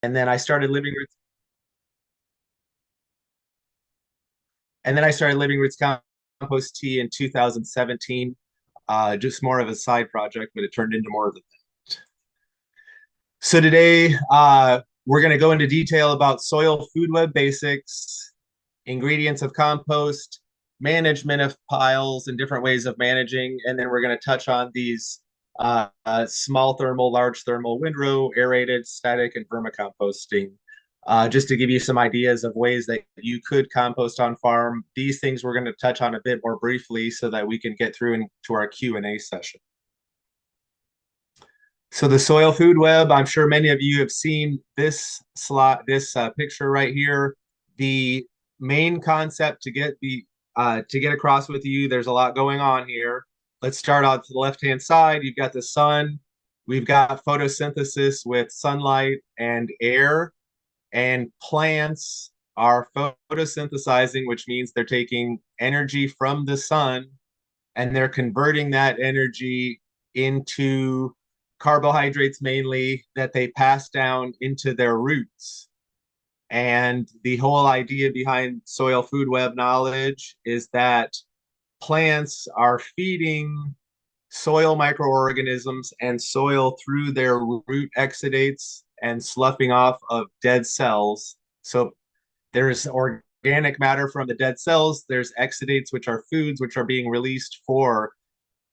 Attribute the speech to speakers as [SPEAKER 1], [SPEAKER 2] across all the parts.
[SPEAKER 1] And then I started living roots, and then I started living roots compost tea in 2017. Just more of a side project, but it turned into more of a. So today, we're going to go into detail about soil food web basics, ingredients of compost, management of piles, and different ways of managing. And then we're going to touch on these small thermal, large thermal, windrow, aerated, static, and vermicomposting. Just to give you some ideas of ways that you could compost on farm. These things we're going to touch on a bit more briefly so that we can get through into our Q&A session. So the soil food web, I'm sure many of you have seen this slot, this picture right here. The main concept to get across with you, there's a lot going on here. Let's start on to the left-hand side. You've got the sun. We've got photosynthesis with sunlight and air, and plants are photosynthesizing, which means they're taking energy from the sun and they're converting that energy into carbohydrates mainly that they pass down into their roots. And the whole idea behind soil food web knowledge is that plants are feeding soil microorganisms and soil through their root exudates and sloughing off of dead cells. So there's organic matter from the dead cells, there's exudates, which are foods, which are being released for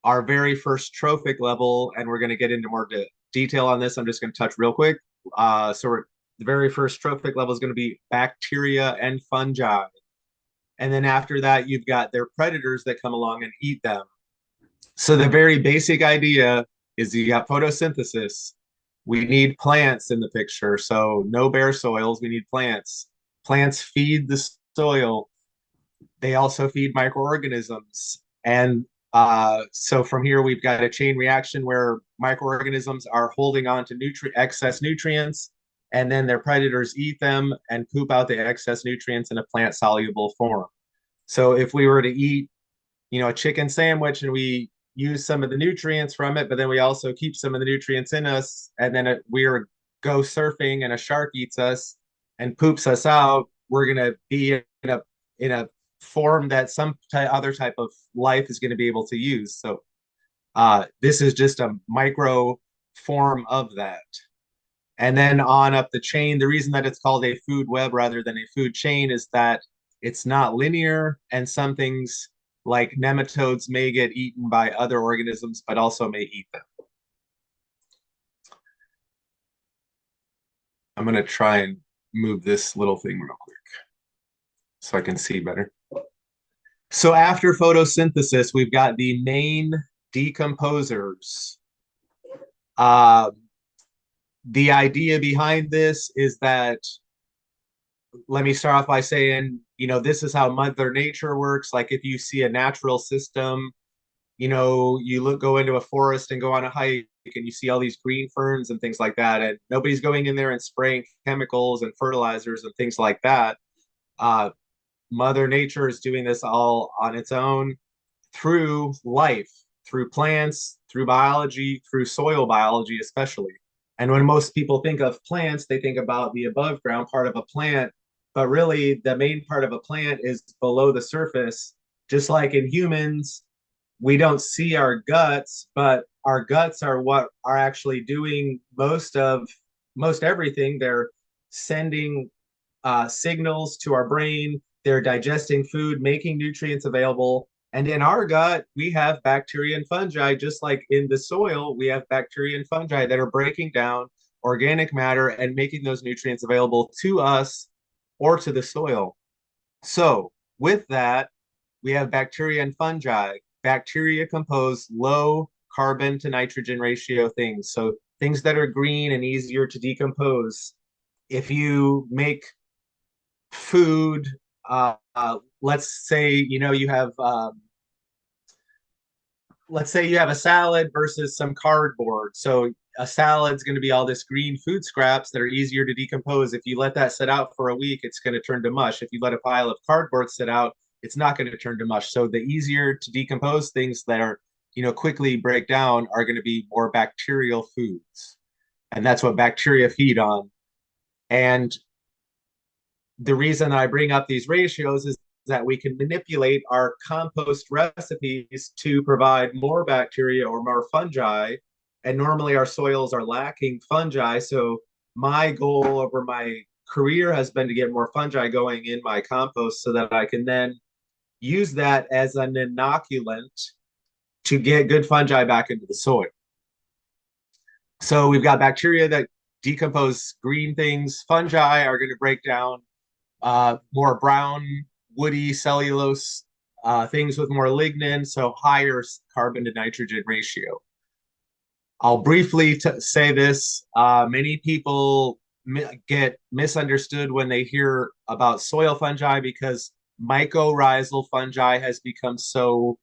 [SPEAKER 1] our very first trophic level, and we're going to get into more detail on this. I'm just going to touch real quick. The very first trophic level is going to be bacteria and fungi. And then after that, you've got their predators that come along and eat them. So the very basic idea is you got photosynthesis. We need plants in the picture. So no bare soils, we need plants. Plants feed the soil. They also feed microorganisms. And so from here, we've got a chain reaction where microorganisms are holding on to excess nutrients, and then their predators eat them and poop out the excess nutrients in a plant soluble form. So if we were to eat, a chicken sandwich and we use some of the nutrients from it, but then we also keep some of the nutrients in us, and then we go surfing and a shark eats us and poops us out, we're going to be in a form that some other type of life is going to be able to use. So this is just a micro form of that. And then on up the chain, the reason that it's called a food web rather than a food chain is that it's not linear, and some things like nematodes may get eaten by other organisms, but also may eat them. I'm going to try and move this little thing real quick so I can see better. So after photosynthesis, we've got the main decomposers. The idea behind this is that, let me start off by saying, this is how Mother Nature works. Like if you see a natural system, you go into a forest and go on a hike and you see all these green ferns and things like that. And nobody's going in there and spraying chemicals and fertilizers and things like that. Mother Nature is doing this all on its own through life, through plants, through biology, through soil biology, especially. And when most people think of plants, they think about the above ground part of a plant, but really the main part of a plant is below the surface. Just like in humans, we don't see our guts, but our guts are what are actually doing most everything. They're sending signals to our brain. They're digesting food, making nutrients available. And in our gut, we have bacteria and fungi, just like in the soil, we have bacteria and fungi that are breaking down organic matter and making those nutrients available to us or to the soil. So with that, we have bacteria and fungi. Bacteria compose low carbon to nitrogen ratio things. So things that are green and easier to decompose. If you make food, let's say you have a salad versus some cardboard. So a salad's going to be all this green food scraps that are easier to decompose. If you let that sit out for a week, it's going to turn to mush. If you let a pile of cardboard sit out, it's not going to turn to mush. So the easier to decompose things that are, quickly break down are going to be more bacterial foods. And that's what bacteria feed on. And the reason I bring up these ratios is that we can manipulate our compost recipes to provide more bacteria or more fungi. And normally our soils are lacking fungi. So my goal over my career has been to get more fungi going in my compost so that I can then use that as an inoculant to get good fungi back into the soil. So we've got bacteria that decompose green things. Fungi are going to break down more brown, woody, cellulose things with more lignin, so higher carbon to nitrogen ratio. I'll briefly say this. Many people get misunderstood when they hear about soil fungi because mycorrhizal fungi has become so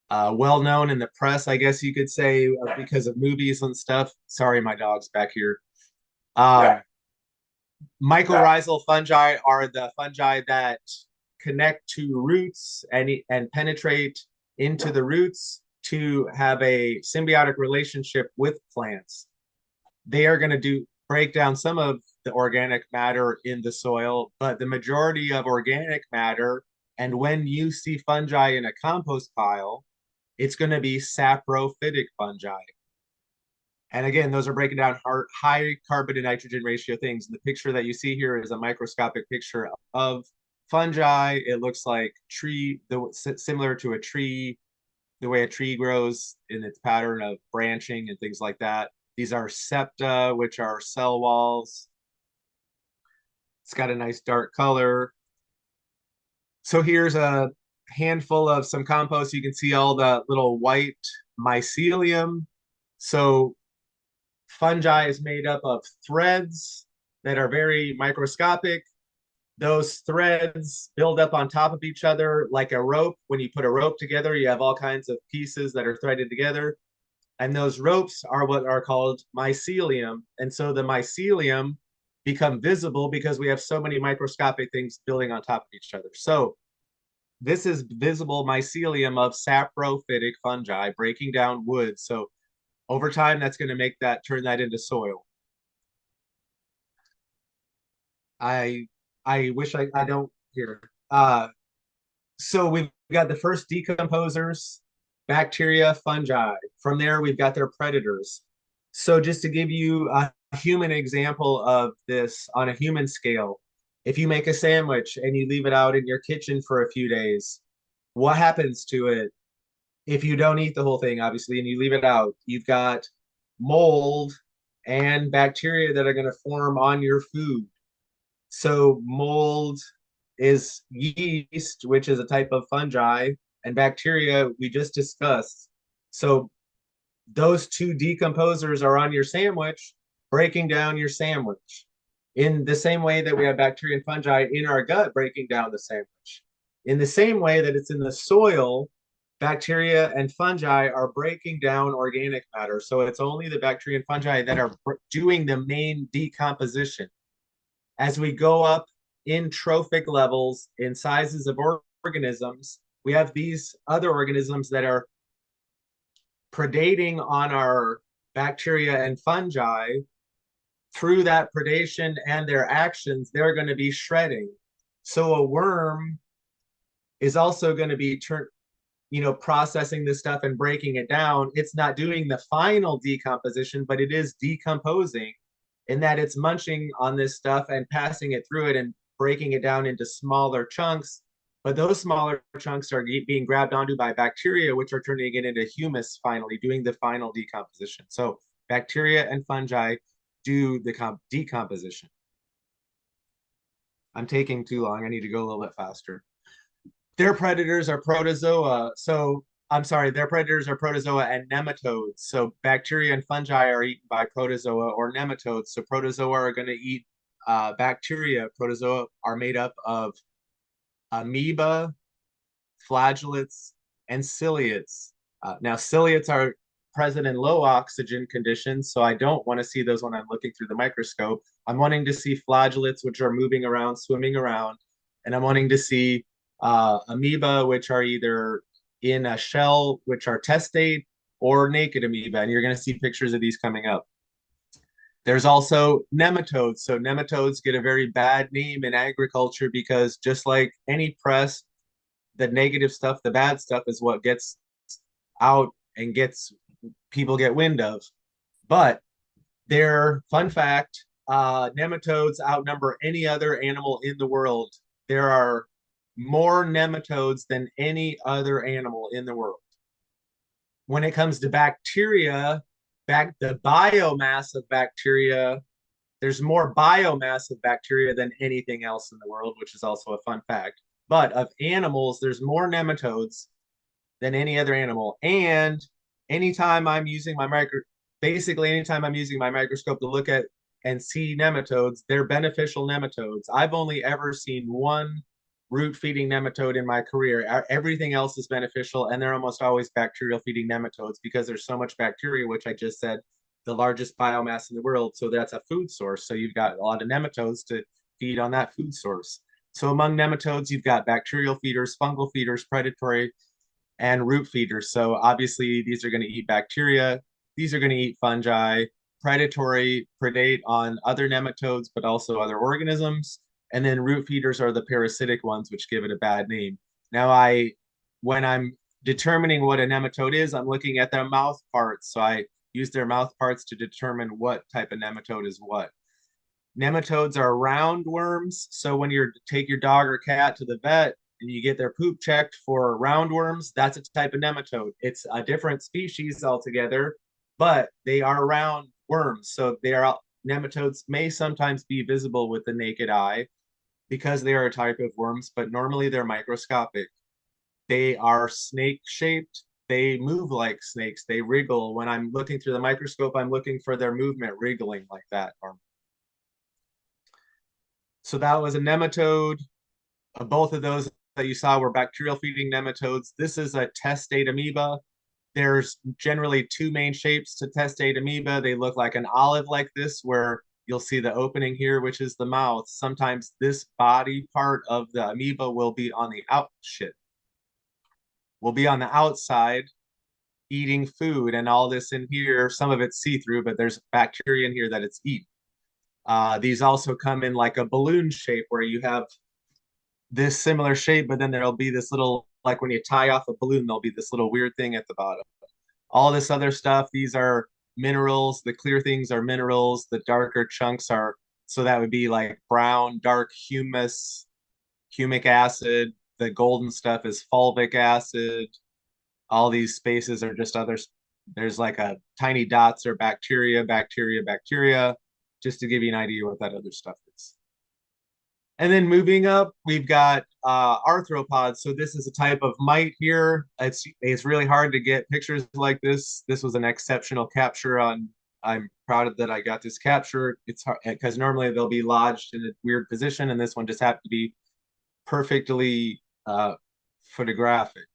[SPEAKER 1] well known in the press, I guess you could say, because of movies and stuff. Sorry, my dog's back here. Um, Mycorrhizal fungi are the fungi that connect to roots and penetrate into the roots to have a symbiotic relationship with plants. They are going to break down some of the organic matter in the soil, but the majority of organic matter, and when you see fungi in a compost pile, it's going to be saprophytic fungi. And again, those are breaking down high carbon to nitrogen ratio things. The picture that you see here is a microscopic picture of fungi. It looks like similar to a tree, the way a tree grows in its pattern of branching and things like that. These are septa, which are cell walls. It's got a nice dark color. So here's a handful of some compost. You can see all the little white mycelium. So fungi is made up of threads that are very microscopic. Those threads build up on top of each other like a rope. When you put a rope together, you have all kinds of pieces that are threaded together. And those ropes are what are called mycelium. And so the mycelium become visible because we have so many microscopic things building on top of each other. So this is visible mycelium of saprophytic fungi breaking down wood. So over time, that's going to turn that into soil. I I wish I don't here. So we've got the first decomposers, bacteria, fungi. From there, we've got their predators. So just to give you a human example of this on a human scale, if you make a sandwich and you leave it out in your kitchen for a few days, what happens to it if you don't eat the whole thing, obviously, and you leave it out? You've got mold and bacteria that are going to form on your food. So mold is yeast, which is a type of fungi, and bacteria we just discussed. So those two decomposers are on your sandwich, breaking down your sandwich. In the same way that we have bacteria and fungi in our gut breaking down the sandwich. In the same way that it's in the soil, bacteria and fungi are breaking down organic matter. So it's only the bacteria and fungi that are doing the main decomposition. As we go up in trophic levels in sizes of organisms, we have these other organisms that are predating on our bacteria and fungi. Through that predation and their actions, they're going to be shredding. So a worm is also going to be processing this stuff and breaking it down. It's not doing the final decomposition, but it is decomposing in that it's munching on this stuff and passing it through it and breaking it down into smaller chunks. But those smaller chunks are being grabbed onto by bacteria, which are turning it into humus finally, doing the final decomposition. So bacteria and fungi do the decomposition. I'm taking too long. I need to go a little bit faster. Their predators are protozoa. So I'm sorry, their predators are protozoa and nematodes. So bacteria and fungi are eaten by protozoa or nematodes. So protozoa are going to eat bacteria. Protozoa are made up of amoeba, flagellates, and ciliates. Now, ciliates are present in low oxygen conditions, so I don't want to see those when I'm looking through the microscope. I'm wanting to see flagellates, which are moving around, swimming around, and I'm wanting to see amoeba, which are either in a shell, which are testate, or naked amoeba, and you're going to see pictures of these coming up. There's also nematodes. So nematodes get a very bad name in agriculture because just like any press, the negative stuff, the bad stuff is what gets out and gets people get wind of. But they're fun fact, nematodes outnumber any other animal in the world. There are more nematodes than any other animal in the world. When it comes to bacteria, the biomass of bacteria, there's more biomass of bacteria than anything else in the world, which is also a fun fact. But of animals, there's more nematodes than any other animal. And anytime I'm using my basically anytime I'm using my microscope to look at and see nematodes, they're beneficial nematodes. I've only ever seen one root feeding nematode in my career. Everything else is beneficial, and they're almost always bacterial feeding nematodes because there's so much bacteria, which I just said, the largest biomass in the world. So that's a food source. So you've got a lot of nematodes to feed on that food source. So among nematodes, you've got bacterial feeders, fungal feeders, predatory, and root feeders. So obviously these are going to eat bacteria. These are going to eat fungi. Predatory predate on other nematodes, but also other organisms. And then root feeders are the parasitic ones, which give it a bad name. Now, when I'm determining what a nematode is, I'm looking at their mouth parts. So I use their mouth parts to determine what type of nematode is what. Nematodes are roundworms. So when you take your dog or cat to the vet and you get their poop checked for roundworms, that's a type of nematode. It's a different species altogether, but they are round worms. So nematodes may sometimes be visible with the naked eye because they are a type of worms, but normally they're microscopic. They are snake shaped. They move like snakes. They wriggle. When I'm looking through the microscope, I'm looking for their movement wriggling like that. So that was a nematode. Both of those that you saw were bacterial feeding nematodes. This is a testate amoeba. There's generally two main shapes to testate amoeba. They look like an olive like this, where you'll see the opening here, which is the mouth. Sometimes this body part of the amoeba will be on the will be on the outside eating food, and all this in here, some of it's see-through, but there's bacteria in here that it's eating. These also come in like a balloon shape where you have this similar shape, but then there'll be this little, like when you tie off a balloon, there'll be this little weird thing at the bottom. All this other stuff, these are minerals. The clear things are minerals. The darker chunks are, so that would be like brown, dark humus, humic acid. The golden stuff is fulvic acid. All these spaces are just others. There's like a tiny dots are bacteria, bacteria, bacteria, just to give you an idea what that other stuff is. And then moving up, we've got arthropods. So this is a type of mite here. It's really hard to get pictures like this. This was an exceptional capture on. I'm proud of that I got this capture. It's hard because normally they'll be lodged in a weird position, and this one just happened to be perfectly photographic.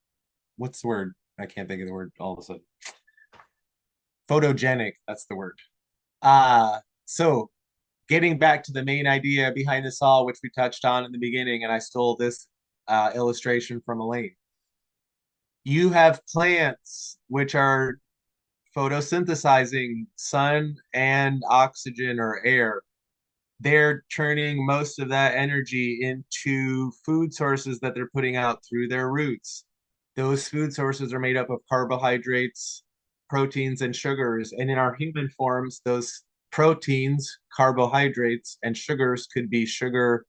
[SPEAKER 1] What's the word? I can't think of the word all of a sudden. Photogenic, that's the word. So getting back to the main idea behind this all, which we touched on in the beginning, and I stole this illustration from Elaine. You have plants which are photosynthesizing sun and oxygen or air. They're turning most of that energy into food sources that they're putting out through their roots. Those food sources are made up of carbohydrates, proteins, and sugars. And in our human forms, those proteins, carbohydrates, and sugars could be sugar,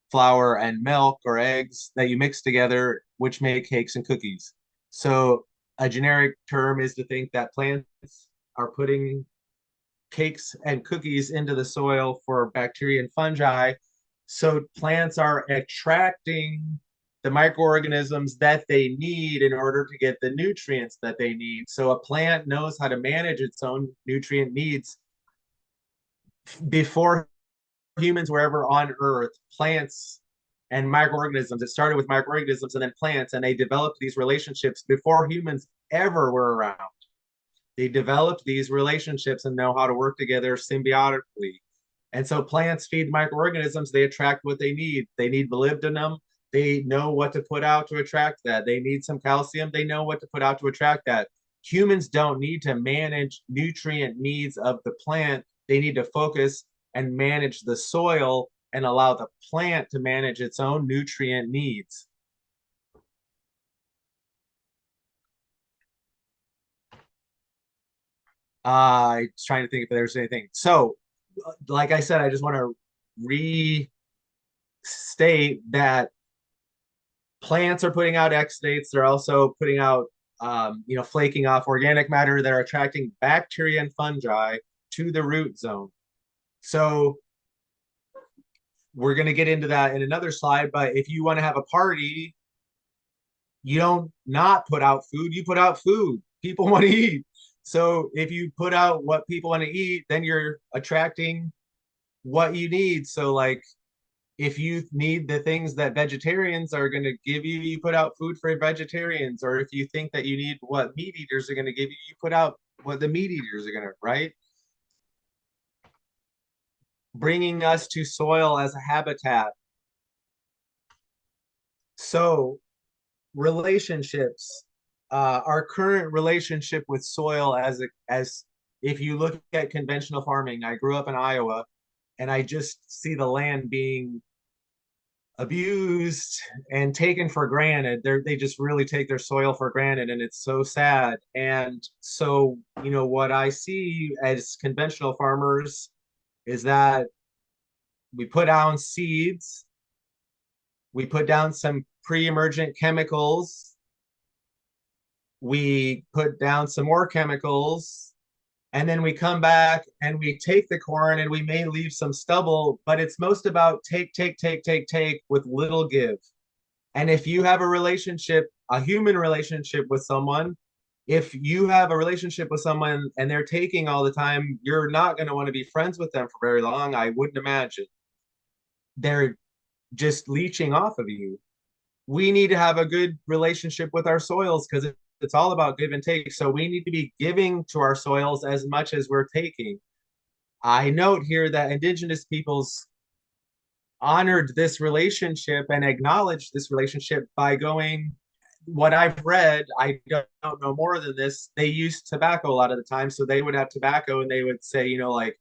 [SPEAKER 1] flour, and milk or eggs that you mix together, which make cakes and cookies. So a generic term is to think that plants are putting cakes and cookies into the soil for bacteria and fungi. So plants are attracting the microorganisms that they need in order to get the nutrients that they need. So a plant knows how to manage its own nutrient needs. Before humans were ever on Earth, plants and microorganisms, it started with microorganisms and then plants, and they developed these relationships before humans ever were around. They developed these relationships and know how to work together symbiotically. And so plants feed microorganisms, they attract what they need. They need molybdenum, they know what to put out to attract that. They need some calcium, they know what to put out to attract that. Humans don't need to manage nutrient needs of the plant They need to focus and manage the soil and allow the plant to manage its own nutrient needs. I'm trying to think if there's anything. So, like I said, I just want to restate that plants are putting out exudates. They're also putting out, flaking off organic matter that are attracting bacteria and fungi to the root zone. So we're going to get into that in another slide. But if you want to have a party, you don't not put out food, you put out food. People want to eat. So if you put out what people want to eat, then you're attracting what you need. So like if you need the things that vegetarians are going to give you, you put out food for vegetarians. Or if you think that you need what meat eaters are going to give you, you put out what the meat eaters are going to, right? Bringing us to soil as a habitat. So relationships, our current relationship with soil as if you look at conventional farming, I grew up in Iowa and I just see the land being abused and taken for granted. They just really take their soil for granted, and it's so sad. And so, what I see as conventional farmers is that we put down seeds, we put down some pre-emergent chemicals, we put down some more chemicals, and then we come back and we take the corn and we may leave some stubble, but it's most about take with little give. And if you have a relationship, a human relationship with someone, if you have a relationship with someone and they're taking all the time, you're not going to want to be friends with them for very long. I wouldn't imagine. They're just leeching off of you. We need to have a good relationship with our soils because it's all about give and take. So we need to be giving to our soils as much as we're taking. I note here that indigenous peoples honored this relationship and acknowledged this relationship by going, what I've read, I don't know more than this. They used tobacco a lot of the time. So they would have tobacco and they would say, like,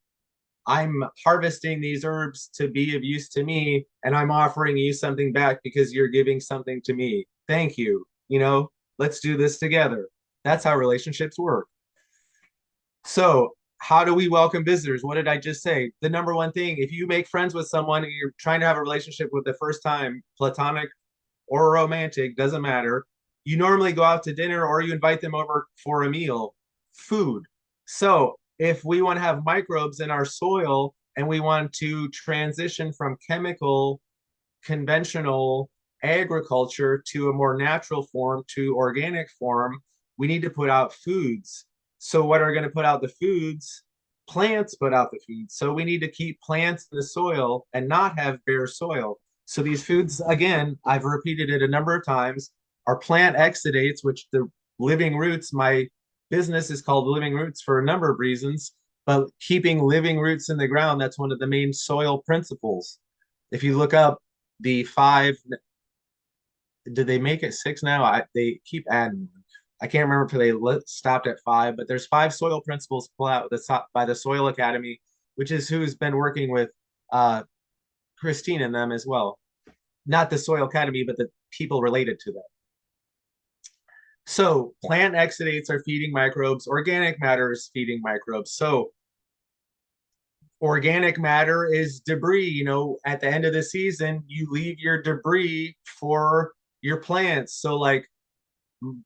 [SPEAKER 1] I'm harvesting these herbs to be of use to me, and I'm offering you something back because you're giving something to me. Thank you. Let's do this together. That's how relationships work. So, how do we welcome visitors? What did I just say? The number one thing, if you make friends with someone and you're trying to have a relationship with the first time, platonic or romantic, doesn't matter. You normally go out to dinner or you invite them over for a meal, food. So if we want to have microbes in our soil and we want to transition from chemical, conventional agriculture to a more natural form, to organic form, we need to put out foods. So what are going to put out the foods? Plants put out the foods. So we need to keep plants in the soil and not have bare soil. So these foods, again, I've repeated it a number of times, are plant exudates, which the living roots, my business is called Living Roots for a number of reasons, but keeping living roots in the ground, that's one of the main soil principles. If you look up the five, did they make it six now? They keep adding. I can't remember if they stopped at five, but there's five soil principles pulled out by the Soil Academy, which is who's been working with Christine and them as well. Not the Soil Academy, but the people related to that. So plant exudates are feeding microbes, organic matter is feeding microbes. So organic matter is debris. At the end of the season, you leave your debris for your plants. So like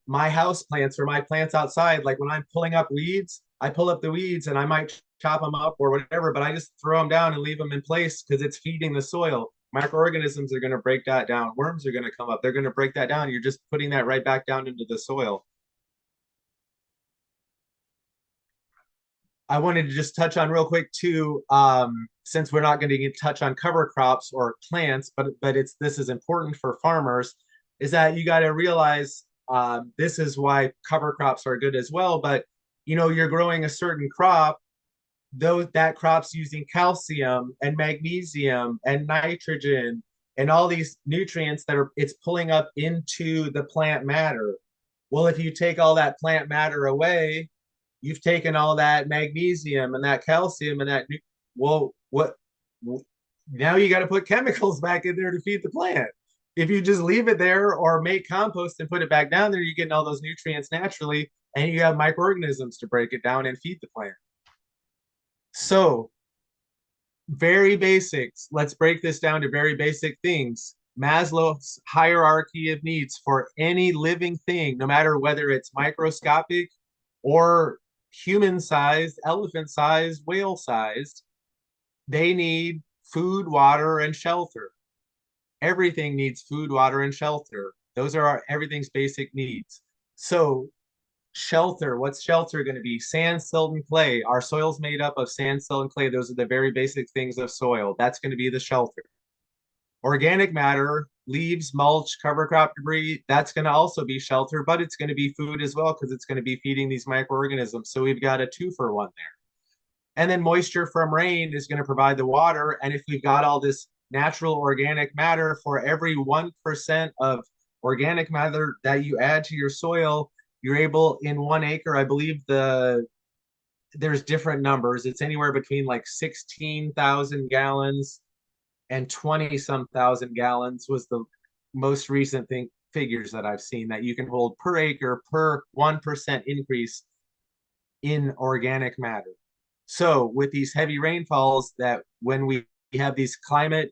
[SPEAKER 1] my house plants or my plants outside, like when I'm pulling up weeds, I pull up the weeds and I might chop them up or whatever, but I just throw them down and leave them in place because it's feeding the soil. Microorganisms are going to break that down. Worms are going to come up. They're going to break that down. You're just putting that right back down into the soil. I wanted to just touch on real quick too, since we're not going to touch on cover crops or plants, but this is important for farmers, is that you got to realize this is why cover crops are good as well. But you're growing a certain crop, though that crop's using calcium and magnesium and nitrogen and all these nutrients that it's pulling up into the plant matter. Well, if you take all that plant matter away, you've taken all that magnesium and that calcium and that, well, what, now you got to put chemicals back in there to feed the plant. If you just leave it there or make compost and put it back down there, you're getting all those nutrients naturally, and you have microorganisms to break it down and feed the plant. So, very basics. Let's break this down to very basic things. Maslow's hierarchy of needs for any living thing, no matter whether it's microscopic or human sized, elephant sized, whale sized, they need food, water, and shelter. Everything needs food, water, and shelter. Those are everything's basic needs. So shelter, what's shelter going to be? Sand, silt, and clay. Our soil's made up of sand, silt, and clay. Those are the very basic things of soil. That's going to be the shelter. Organic matter, leaves, mulch, cover crop debris, that's going to also be shelter, but it's going to be food as well because it's going to be feeding these microorganisms. So we've got a 2-for-1 there. And then moisture from rain is going to provide the water. And if we've got all this natural organic matter, for every 1% of organic matter that you add to your soil, you're able in 1 acre, I believe there's different numbers. It's anywhere between like 16,000 gallons and 20 some thousand gallons was the most recent figures that I've seen that you can hold per acre per 1% increase in organic matter. So with these heavy rainfalls, that when we have these climate,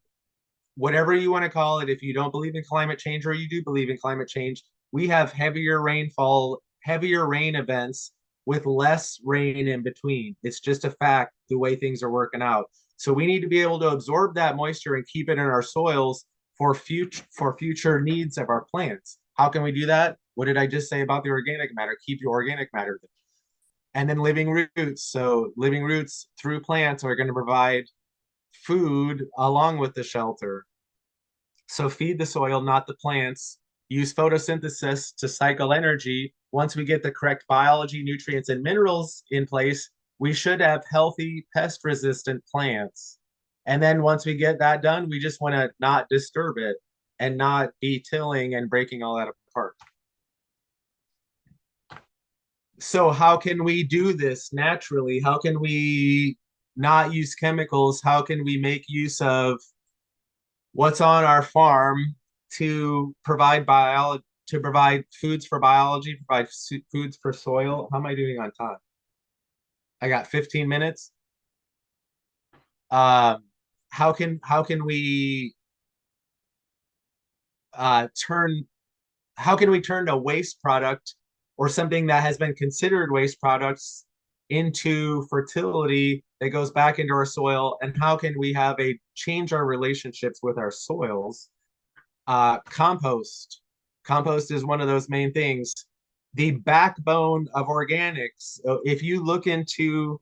[SPEAKER 1] whatever you want to call it, if you don't believe in climate change or you do believe in climate change, we have heavier rainfall, heavier rain events with less rain in between. It's just a fact, the way things are working out. So we need to be able to absorb that moisture and keep it in our soils for future needs of our plants. How can we do that? What did I just say about the organic matter? Keep your organic matter there. And then living roots. So living roots through plants are going to provide food along with the shelter. So feed the soil, not the plants. Use photosynthesis to cycle energy. Once we get the correct biology, nutrients, and minerals in place, we should have healthy, pest-resistant plants. And then once we get that done, we just want to not disturb it and not be tilling and breaking all that apart. So how can we do this naturally? How can we not use chemicals? How can we make use of what's on our farm to provide to provide foods for biology, provide foods for soil? How am I doing on time? I got 15 minutes. How can we turn how can we turn a waste product or something that has been considered waste products into fertility that goes back into our soil? And how can we change our relationships with our soils? Compost. Compost is one of those main things. The backbone of organics. If you look into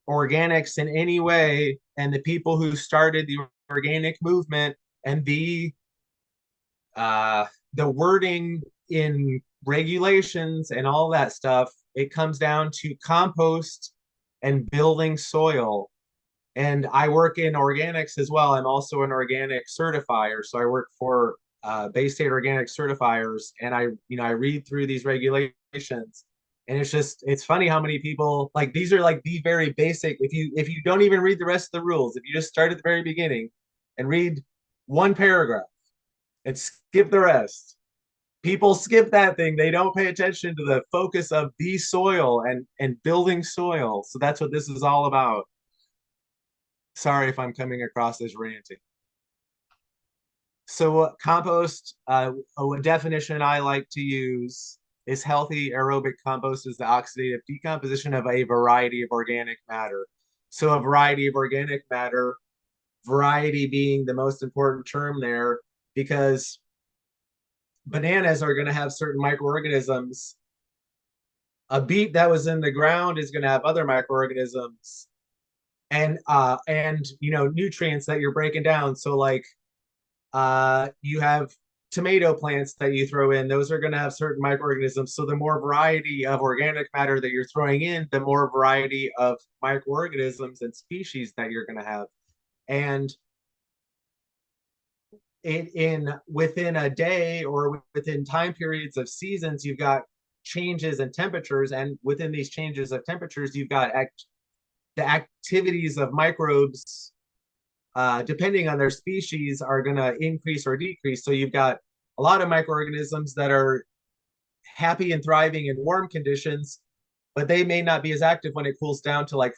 [SPEAKER 1] organics in any way, and the people who started the organic movement and the wording in regulations and all that stuff, it comes down to compost and building soil. And I work in organics as well. I'm also an organic certifier. So I work for Bay State Organic Certifiers, and I read through these regulations, and it's funny how many people, like, these are like the very basic. If you don't even read the rest of the rules, if you just start at the very beginning and read one paragraph and skip the rest, people skip that thing. They don't pay attention to the focus of the soil and building soil. So that's what this is all about. Sorry if I'm coming across as ranting. So compost, a definition I like to use is healthy aerobic compost is the oxidative decomposition of a variety of organic matter. So a variety of organic matter, variety being the most important term there, because bananas are going to have certain microorganisms. A beet that was in the ground is going to have other microorganisms and nutrients that you're breaking down. So like you have tomato plants that you throw in, those are going to have certain microorganisms. So the more variety of organic matter that you're throwing in, the more variety of microorganisms and species that you're going to have. And within a day or within time periods of seasons, you've got changes in temperatures, and within these changes of temperatures, you've got the activities of microbes, depending on their species, are going to increase or decrease. So you've got a lot of microorganisms that are happy and thriving in warm conditions, but they may not be as active when it cools down to like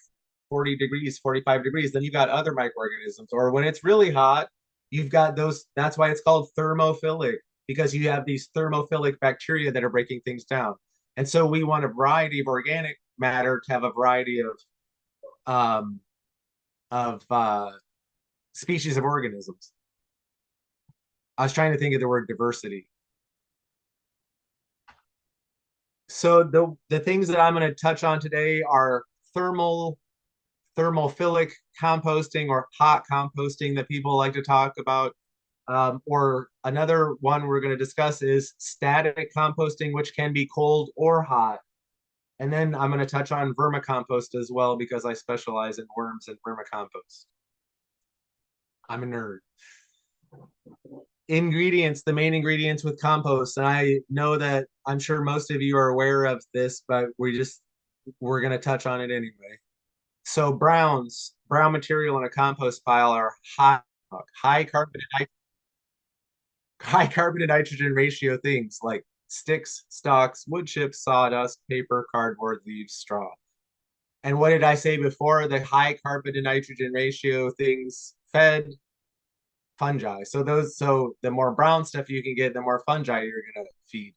[SPEAKER 1] 40 degrees, 45 degrees. Then you've got other microorganisms. Or when it's really hot, you've got those. That's why it's called thermophilic, because you have these thermophilic bacteria that are breaking things down. And so we want a variety of organic matter to have a variety um, of species of organisms. I was trying to think of the word diversity. So the things that I'm going to touch on today are thermophilic composting, or hot composting that people like to talk about. Or another one we're going to discuss is static composting, which can be cold or hot. And then I'm going to touch on vermicompost as well, because I specialize in worms and vermicompost. I'm a nerd. Ingredients, the main ingredients with compost. And I know that I'm sure most of you are aware of this, but we're going to touch on it anyway. So brown material in a compost pile are high carbon high carbon to nitrogen ratio things like sticks, stalks, wood chips, sawdust, paper, cardboard, leaves, straw. And what did I say before? The high carbon to nitrogen ratio things fed fungi. So the more brown stuff you can get, the more fungi you're gonna feed.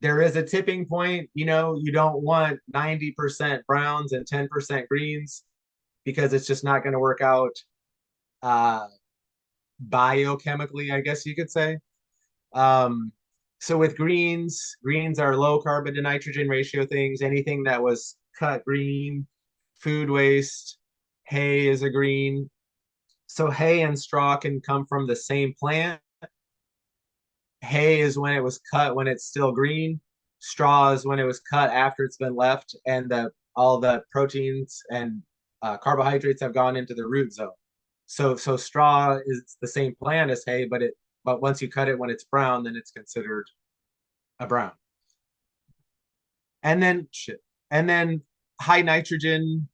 [SPEAKER 1] There is a tipping point. You don't want 90% browns and 10% greens, because it's just not going to work out biochemically, I guess you could say. So with greens are low carbon to nitrogen ratio things. Anything that was cut green, food waste, hay is a green. So hay and straw can come from the same plant. Hay is when it was cut when it's still green. Straw is when it was cut after it's been left, and all the proteins and carbohydrates have gone into the root zone. So straw is the same plant as hay, but once you cut it when it's brown, then it's considered a brown. And then high nitrogen.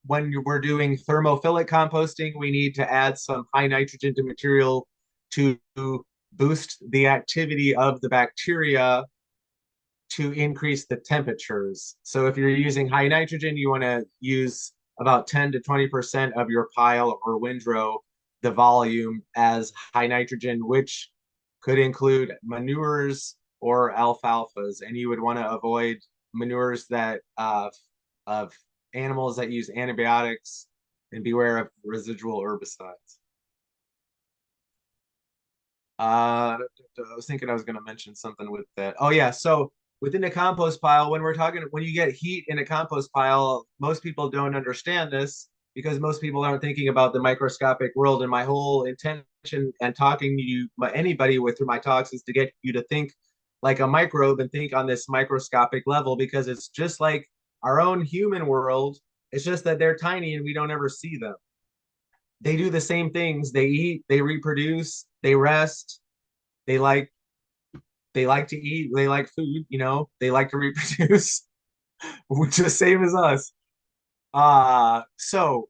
[SPEAKER 1] When we're doing thermophilic composting, we need to add some high nitrogen to material to boost the activity of the bacteria to increase the temperatures. So if you're using high nitrogen, you want to use about 10 to 20% of your pile or windrow, the volume, as high nitrogen, which could include manures or alfalfas. And you would want to avoid manures that of animals that use antibiotics, and beware of residual herbicides. I was thinking I was going to mention something with that. Oh yeah, so within a compost pile, when you get heat in a compost pile, most people don't understand this, because most people aren't thinking about the microscopic world. And my whole intention and talking to you, anybody through my talks, is to get you to think like a microbe and think on this microscopic level, because it's just like our own human world. It's just that they're tiny and we don't ever see them. They do the same things. They eat, they reproduce, they rest, they like to eat, they like food, they like to reproduce, which is the same as us. So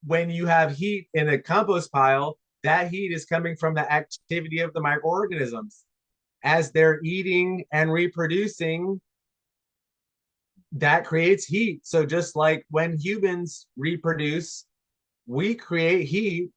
[SPEAKER 1] when you have heat in a compost pile, that heat is coming from the activity of the microorganisms. As they're eating and reproducing, that creates heat. So just like when humans reproduce, we create heat.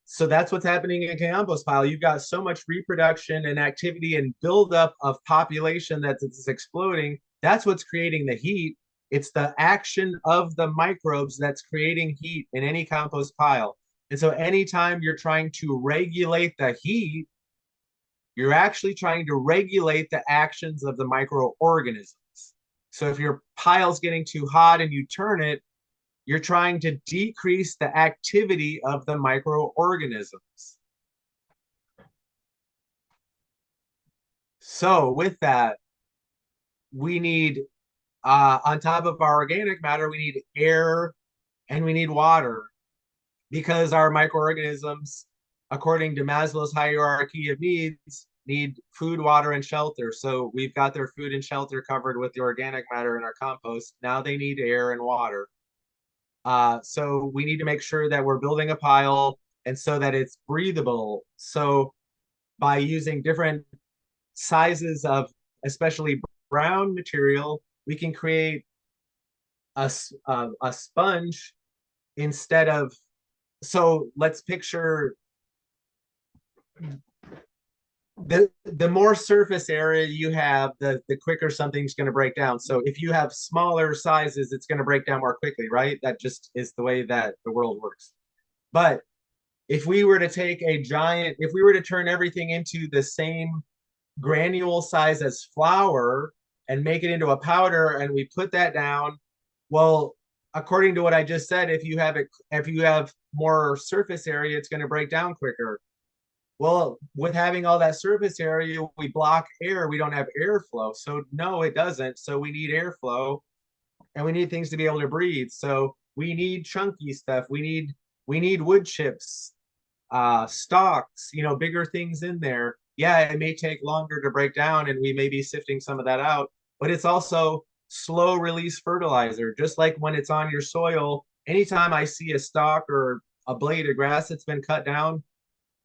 [SPEAKER 1] So that's what's happening in a compost pile. You've got so much reproduction and activity and buildup of population that's exploding. That's what's creating the heat. It's the action of the microbes that's creating heat in any compost pile. And so anytime you're trying to regulate the heat, you're actually trying to regulate the actions of the microorganisms. So if your pile's getting too hot and you turn it, you're trying to decrease the activity of the microorganisms. So with that, we need, on top of our organic matter, we need air and we need water, because our microorganisms, according to Maslow's hierarchy of needs, need food, water, and shelter. So we've got their food and shelter covered with the organic matter in our compost. Now they need air and water. So we need to make sure that we're building a pile and so that it's breathable. So by using different sizes of especially brown material, we can create a sponge instead of, so let's picture the more surface area you have, the quicker something's going to break down. So if you have smaller sizes, it's going to break down more quickly, right? That just is the way that the world works. But if we were to take a giant, if we were to turn everything into the same granule size as flour and make it into a powder and we put that down, well, according to what I just said, if you have more surface area, it's going to break down quicker. Well, with having all that surface area, we block air. We don't have airflow. So no, it doesn't. So we need airflow and we need things to be able to breathe. So we need chunky stuff. We need wood chips, stalks, bigger things in there. Yeah, it may take longer to break down and we may be sifting some of that out, but it's also slow release fertilizer. Just like when it's on your soil, anytime I see a stalk or a blade of grass that's been cut down,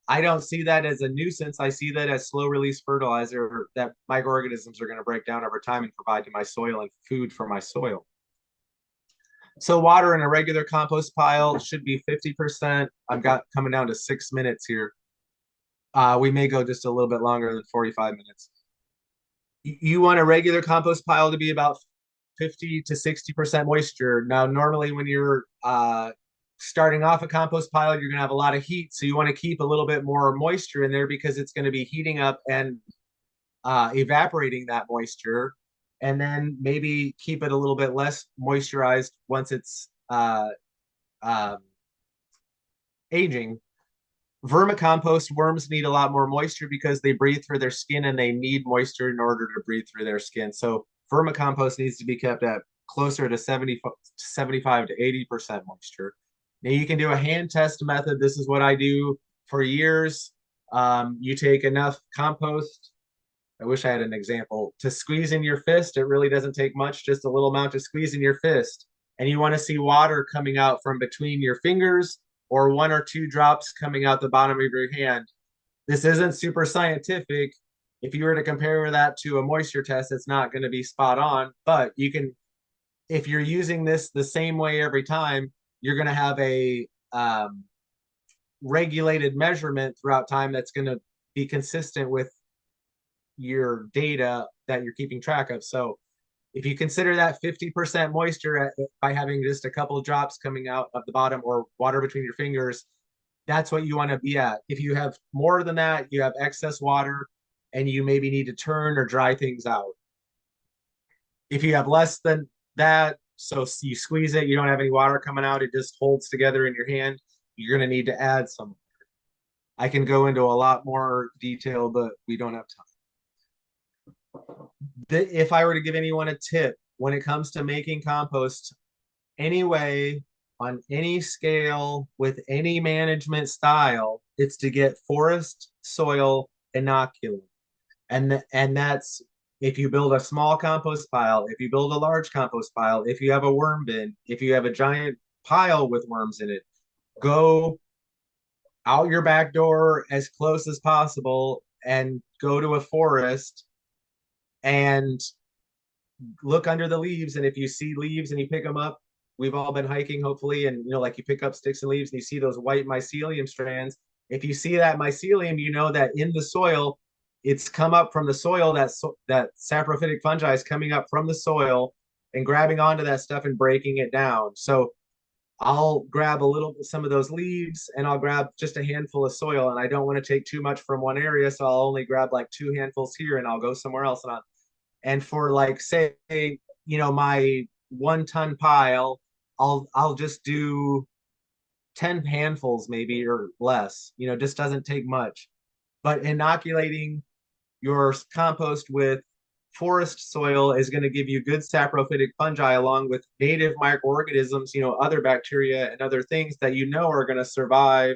[SPEAKER 1] I don't see that as a nuisance. I see that as slow release fertilizer that microorganisms are going to break down over time and provide to my soil and food for my soil. So water in a regular compost pile should be 50%. I've got coming down to 6 minutes here. We may go just a little bit longer than 45 minutes. You want a regular compost pile to be about 50 to 60% moisture. Now, normally when you're starting off a compost pile, you're going to have a lot of heat. So you want to keep a little bit more moisture in there because it's going to be heating up and evaporating that moisture. And then maybe keep it a little bit less moisturized once it's aging. Vermicompost worms need a lot more moisture because they breathe through their skin and they need moisture in order to breathe through their skin. So vermicompost needs to be kept at closer to 75 to 80% moisture. Now you can do a hand test method. This is what I do for years. You take enough compost. I wish I had an example to squeeze in your fist. It really doesn't take much, just a little amount to squeeze in your fist. And you want to see water coming out from between your fingers or 1 or 2 drops coming out the bottom of your hand. This isn't super scientific. If you were to compare that to a moisture test, it's not going to be spot on, but you can, if you're using this the same way every time, you're going to have a regulated measurement throughout time that's going to be consistent with your data that you're keeping track of. So if you consider that 50% moisture by having just a couple of drops coming out of the bottom or water between your fingers, that's what you want to be at. If you have more than that, you have excess water and you maybe need to turn or dry things out. If you have less than that, so you squeeze it, you don't have any water coming out, it just holds together in your hand, you're going to need to add some. I can go into a lot more detail, but we don't have time. If I were to give anyone a tip when it comes to making compost, anyway, on any scale, with any management style, it's to get forest soil inoculant. And that's if you build a small compost pile, if you build a large compost pile, if you have a worm bin, if you have a giant pile with worms in it, go out your back door as close as possible and go to a forest and look under the leaves. And if you see leaves and you pick them up, we've all been hiking, hopefully, and like you pick up sticks and leaves and you see those white mycelium strands. If you see that mycelium, you know that in the soil, it's come up from the soil. That saprophytic fungi is coming up from the soil and grabbing onto that stuff and breaking it down. So I'll grab some of those leaves and I'll grab just a handful of soil, and I don't want to take too much from one area, so I'll only grab like 2 handfuls here and I'll go somewhere else. And for like, say, my 1-ton pile, I'll just do 10 handfuls maybe or less. Just doesn't take much. But inoculating your compost with forest soil is going to give you good saprophytic fungi along with native microorganisms, other bacteria and other things that are going to survive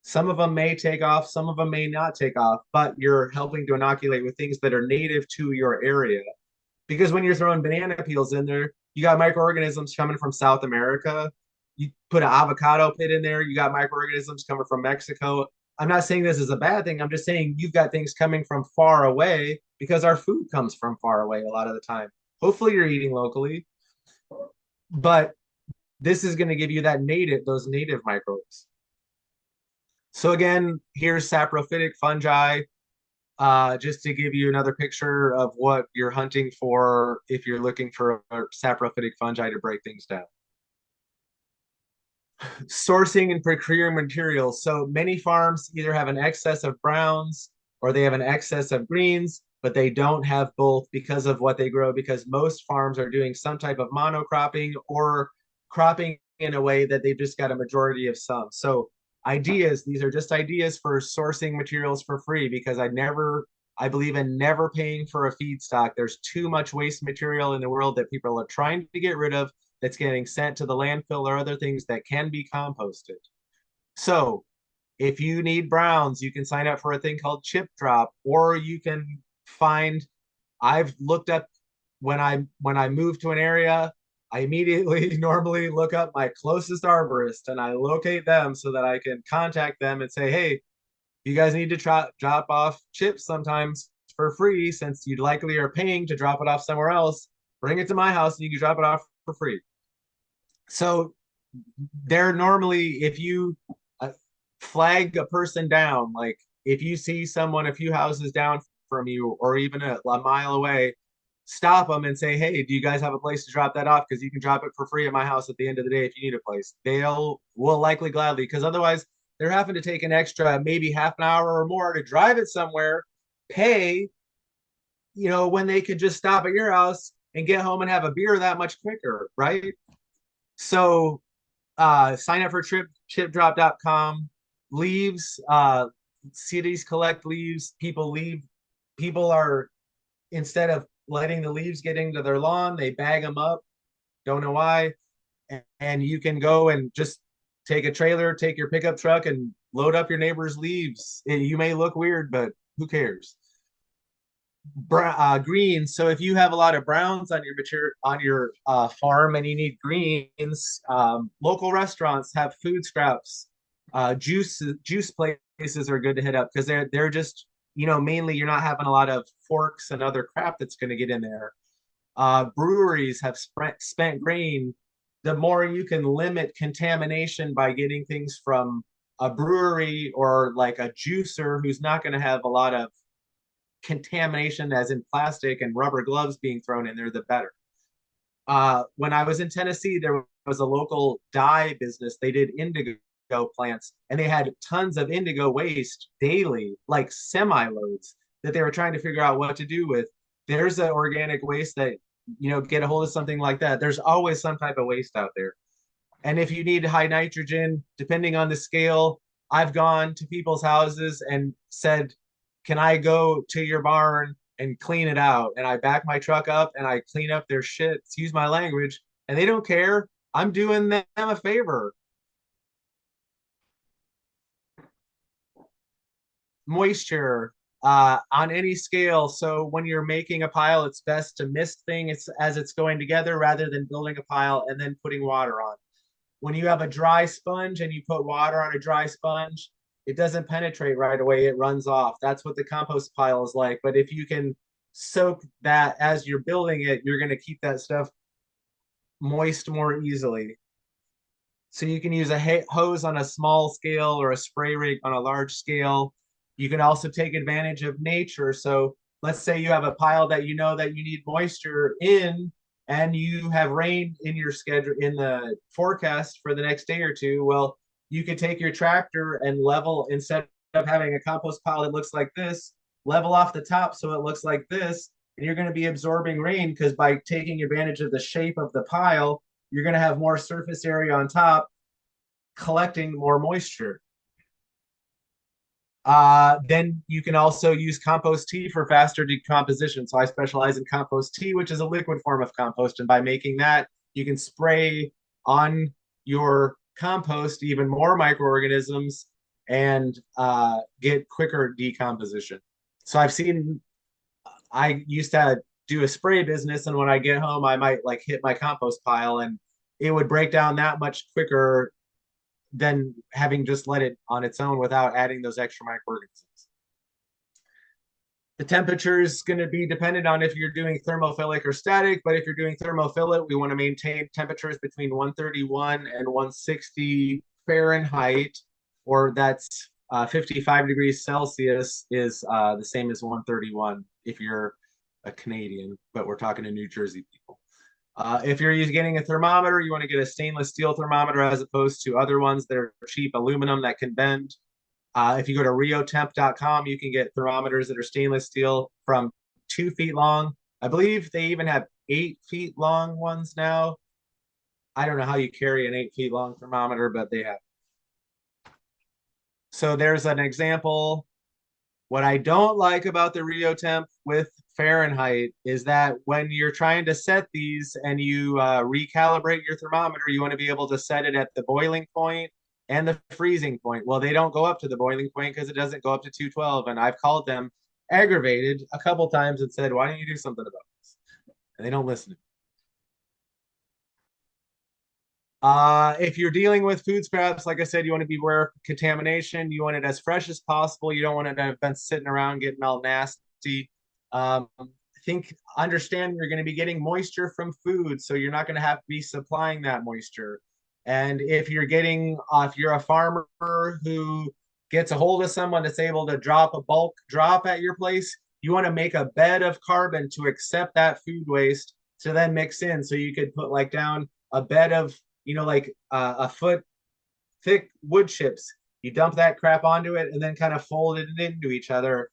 [SPEAKER 1] Some of them may take off, some of them may not take off, but you're helping to inoculate with things that are native to your area. Because when you're throwing banana peels in there, you got microorganisms coming from South America. You put an avocado pit in there, you got microorganisms coming from Mexico. I'm not saying this is a bad thing. I'm just saying you've got things coming from far away because our food comes from far away a lot of the time. Hopefully you're eating locally, but this is going to give you those native microbes. So again, here's saprophytic fungi, just to give you another picture of what you're hunting for if you're looking for saprophytic fungi to break things down. Sourcing and procuring materials. So many farms either have an excess of browns or they have an excess of greens, but they don't have both because of what they grow, because most farms are doing some type of monocropping or cropping in a way that they've just got a majority of some. So ideas, these are just ideas for sourcing materials for free, because I believe in never paying for a feedstock. There's too much waste material in the world that people are trying to get rid of, that's getting sent to the landfill or other things that can be composted. So if you need browns, you can sign up for a thing called chip drop, or you can find, I've looked up when I move to an area, I immediately normally look up my closest arborist and I locate them so that I can contact them and say, hey, you guys need to drop off chips sometimes for free, since you likely are paying to drop it off somewhere else. Bring it to my house and you can drop it off for free. So they're normally, if you uh, flag a person down, like if you see someone a few houses down from you or even a mile away, stop them and say, hey, do you guys have a place to drop that off? Because you can drop it for free at my house at the end of the day if you need a place. They'll will likely gladly, because otherwise they're having to take an extra maybe half an hour or more to drive it somewhere, pay, when they could just stop at your house and get home and have a beer that much quicker, right? So sign up for chipdrop.com. Leaves, cities collect leaves. People are, instead of letting the leaves get into their lawn, they bag them up. Don't know why. And you can go and just take a trailer, take your pickup truck, and load up your neighbor's leaves. You may look weird, but who cares? Greens. So if you have a lot of browns on your farm and you need greens, local restaurants have food scraps. Juice places are good to hit up because they're just, mainly you're not having a lot of forks and other crap that's going to get in there. Breweries have spent grain. The more you can limit contamination by getting things from a brewery or like a juicer who's not going to have a lot of contamination, as in plastic and rubber gloves being thrown in there, the better. When I was in Tennessee, there was a local dye business. They did indigo plants, and they had tons of indigo waste daily, like semi loads, that they were trying to figure out what to do with. There's an organic waste that, get a hold of something like that. There's always some type of waste out there. And if you need high nitrogen, depending on the scale, I've gone to people's houses and said, can I go to your barn and clean it out? And I back my truck up and I clean up their shit, excuse my language, and they don't care. I'm doing them a favor. Moisture, on any scale. So when you're making a pile, it's best to mist things as it's going together rather than building a pile and then putting water on. When you have a dry sponge and you put water on a dry sponge, it doesn't penetrate right away. It runs off. That's what the compost pile is like. But if you can soak that as you're building it, you're going to keep that stuff moist more easily. So you can use a hose on a small scale or a spray rig on a large scale. You can also take advantage of nature. So let's say you have a pile that you know that you need moisture in, and you have rain in your schedule in the forecast for the next day or two. Well, you could take your tractor and level, instead of having a compost pile that looks like this, level off the top so it looks like this, and you're going to be absorbing rain, because by taking advantage of the shape of the pile, you're going to have more surface area on top, collecting more moisture. Then you can also use compost tea for faster decomposition. So I specialize in compost tea, which is a liquid form of compost. And by making that, you can spray on your compost even more microorganisms and get quicker decomposition. So I used to do a spray business, and when I get home, I might like hit my compost pile, and it would break down that much quicker than having just let it on its own without adding those extra microorganisms. The temperature is going to be dependent on if you're doing thermophilic or static, but if you're doing thermophilic, we want to maintain temperatures between 131 and 160 Fahrenheit, or that's 55 degrees Celsius is the same as 131 if you're a Canadian, but we're talking to New Jersey people. If you're getting a thermometer, you want to get a stainless steel thermometer as opposed to other ones that are cheap aluminum that can bend. If you go to riotemp.com, you can get thermometers that are stainless steel from 2 feet long. I believe they even have 8 feet long ones now. I don't know how you carry an 8 feet long thermometer, but they have. So there's an example. What I don't like about the RioTemp with Fahrenheit is that when you're trying to set these and you recalibrate your thermometer, you want to be able to set it at the boiling point and the freezing point. Well, they don't go up to the boiling point because it doesn't go up to 212. And I've called them aggravated a couple times and said, why don't you do something about this? And they don't listen. If you're dealing with food scraps, like I said, you want to be aware of contamination. You want it as fresh as possible. You don't want it to have been sitting around getting all nasty. Understand you're going to be getting moisture from food, so you're not going to have to be supplying that moisture. And if you're a farmer who gets a hold of someone that's able to drop a bulk drop at your place, you want to make a bed of carbon to accept that food waste to then mix in. So you could put like down a bed of like a foot thick wood chips. You dump that crap onto it and then kind of fold it into each other.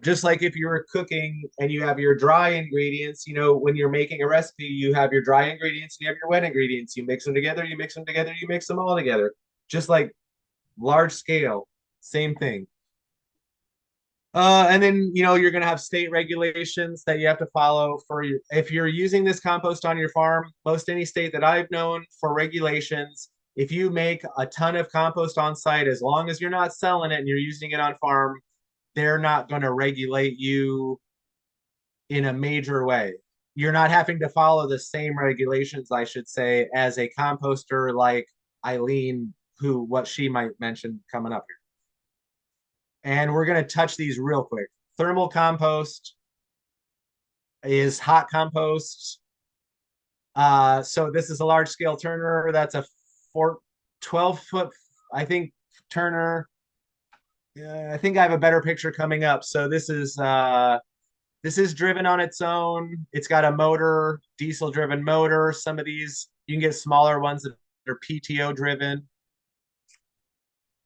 [SPEAKER 1] Just like if you were cooking and you have your dry ingredients, when you're making a recipe, you have your dry ingredients and you have your wet ingredients. You mix them together, you mix them together, you mix them all together. Just like large scale, same thing. And then, you're going to have state regulations that you have to follow if you're using this compost on your farm, most any state that I've known for regulations, if you make a ton of compost on site, as long as you're not selling it and you're using it on farm, they're not going to regulate you in a major way. You're not having to follow the same regulations, I should say, as a composter like Eileen, what she might mention coming up here. And we're going to touch these real quick. Thermal compost is hot compost. So this is a large scale turner. That's a 12-foot, I think, turner. I think I have a better picture coming up. So this is driven on its own. It's got a motor, diesel driven motor. Some of these, you can get smaller ones that are PTO driven.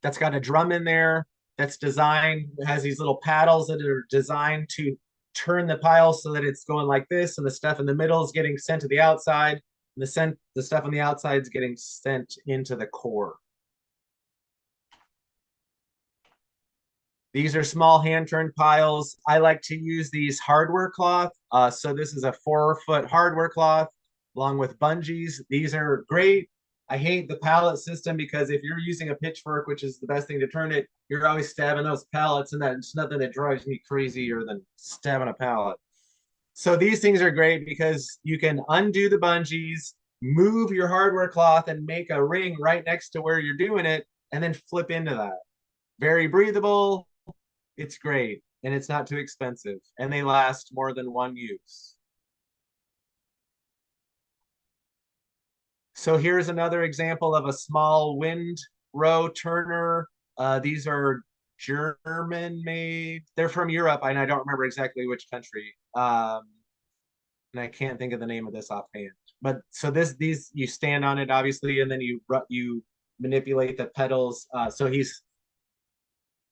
[SPEAKER 1] That's got a drum in there. That's designed, has these little paddles that are designed to turn the pile so that it's going like this, and the stuff in the middle is getting sent to the outside, and the stuff on the outside is getting sent into the core. These are small hand-turned piles. I like to use these hardware cloth. So this is a 4-foot hardware cloth along with bungees. These are great. I hate the pallet system because if you're using a pitchfork, which is the best thing to turn it, you're always stabbing those pallets, and that's nothing that drives me crazier than stabbing a pallet. So these things are great because you can undo the bungees, move your hardware cloth, and make a ring right next to where you're doing it, and then flip into that. Very breathable. It's great, and it's not too expensive, and they last more than one use. So here's another example of a small windrow turner. These are German made. They're from Europe, and I don't remember exactly which country. And I can't think of the name of this offhand. But so these you stand on it obviously, and then you manipulate the pedals.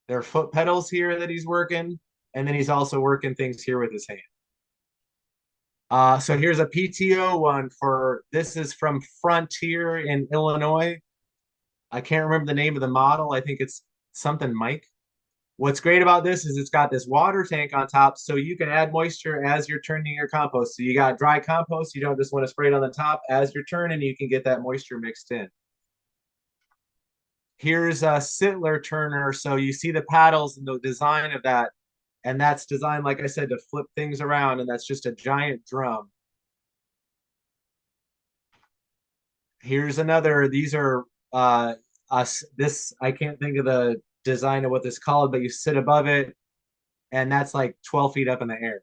[SPEAKER 1] There are foot pedals here that he's working, and then he's also working things here with his hand. So here's a PTO one this is from Frontier in Illinois. I can't remember the name of the model. I think it's something Mike. What's great about this is it's got this water tank on top, so you can add moisture as you're turning your compost. So you got dry compost, you don't just want to spray it on the top. As you're turning, you can get that moisture mixed in. Here's a Sittler turner. So you see the paddles and the design of that. And that's designed, like I said, to flip things around. And that's just a giant drum. Here's another. These are us. This, I can't think of the design of what this called, but you sit above it, and that's like 12 feet up in the air.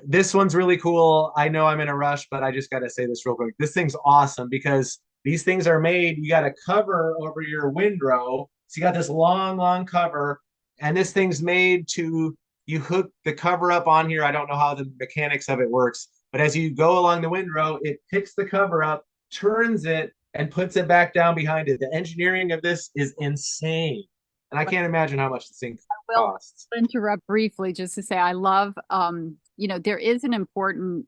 [SPEAKER 1] This one's really cool. I know I'm in a rush, but I just got to say this real quick. This thing's awesome because these things are made, you got a cover over your windrow. So you got this long, long cover, and this thing's made to, you hook the cover up on here. I don't know how the mechanics of it works, but as you go along the windrow, it picks the cover up, turns it, and puts it back down behind it. The engineering of this is insane. And I can't imagine how much this thing
[SPEAKER 2] Will
[SPEAKER 1] costs.
[SPEAKER 2] interrupt briefly just to say I love, there is an important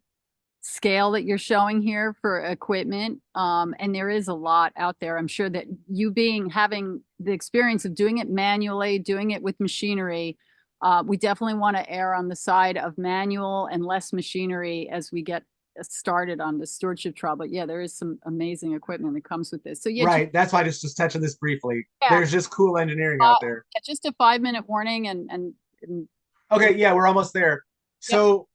[SPEAKER 2] scale that you're showing here for equipment. And there is a lot out there. I'm sure that you having the experience of doing it manually, doing it with machinery, we definitely want to err on the side of manual and less machinery as we get started on the stewardship trial. But yeah, there is some amazing equipment that comes with this. So yeah,
[SPEAKER 1] Right. That's why I just touch on this briefly.
[SPEAKER 2] yeah,
[SPEAKER 1] There's just cool engineering out there.
[SPEAKER 2] just a 5 minute warning and
[SPEAKER 1] Okay, yeah, we're almost there.
[SPEAKER 2] yep.
[SPEAKER 1] So,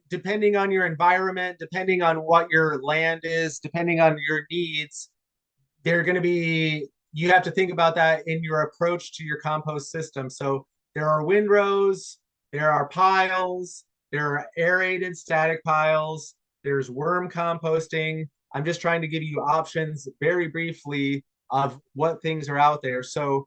[SPEAKER 1] depending on your environment, depending on what your land is, depending on your needs, they're going to be, you have to think about that in your approach to your compost system. So there are windrows, there are piles, there are aerated static piles, there's worm composting. I'm just trying to give you options very briefly of what things are out there. So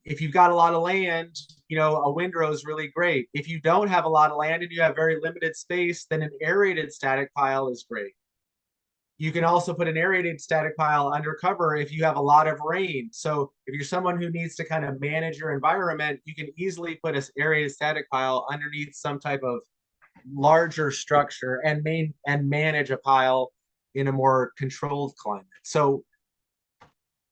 [SPEAKER 1] if you've got a lot of land, a windrow is really great. If you don't have a lot of land and you have very limited space, then an aerated static pile is great. You can also put an aerated static pile under cover if you have a lot of rain. So if you're someone who needs to kind of manage your environment, you can easily put an aerated static pile underneath some type of larger structure and manage a pile in a more controlled climate. So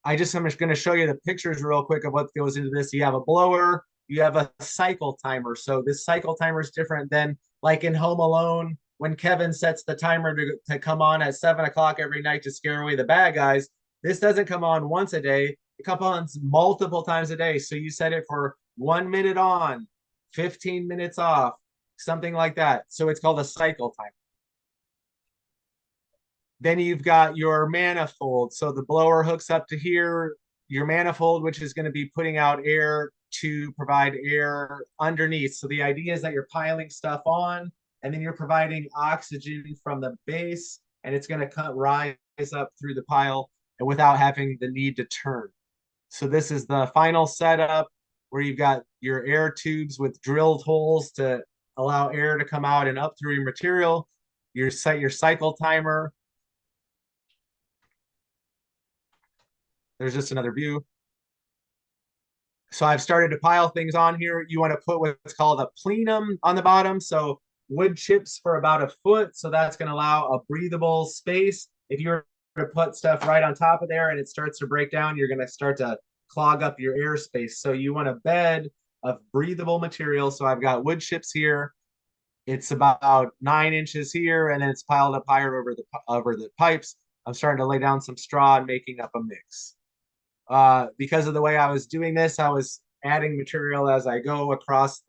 [SPEAKER 1] I'm just going to show you the pictures real quick of what goes into this. You have a blower, you have a cycle timer. So this cycle timer is different than like in Home Alone when Kevin sets the timer to come on at 7 o'clock every night to scare away the bad guys. This doesn't come on once a day. It comes on multiple times a day. So you set it for 1 minute on, 15 minutes off, something like that. So it's called a cycle timer. Then you've got your manifold. So the blower hooks up to here, your manifold, which is going to be putting out air to provide air underneath. So the idea is that you're piling stuff on and then you're providing oxygen from the base and it's going to rise up through the pile and without having the need to turn. So this is the final setup where you've got your air tubes with drilled holes to allow air to come out and up through your material. Set your cycle timer. There's just another view. So I've started to pile things on here. You want to put what's called a plenum on the bottom. So wood chips for about a foot. So that's going to allow a breathable space. If you were to put stuff right on top of there and it starts to break down, you're going to start to clog up your airspace. So you want a bed of breathable material. So I've got wood chips here. It's about 9 inches here, and then it's piled up higher over the pipes. I'm starting to lay down some straw and making up a mix. Because of the way I was doing this, I was adding material as I go across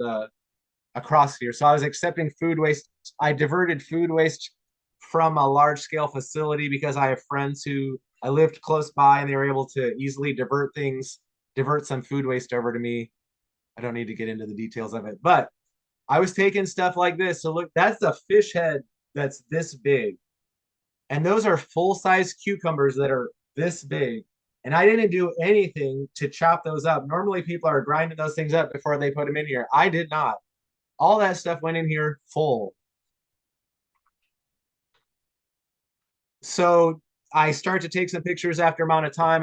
[SPEAKER 1] here. So I was accepting food waste. I diverted food waste from a large scale facility because I have friends who I lived close by and they were able to easily divert some food waste over to me. I don't need to get into the details of it, but I was taking stuff like this. So look, that's a fish head that's this big. And those are full-size cucumbers that are this big. And I didn't do anything to chop those up. Normally people are grinding those things up before they put them in here. I did not. All that stuff went in here full. So I start to take some pictures after amount of time.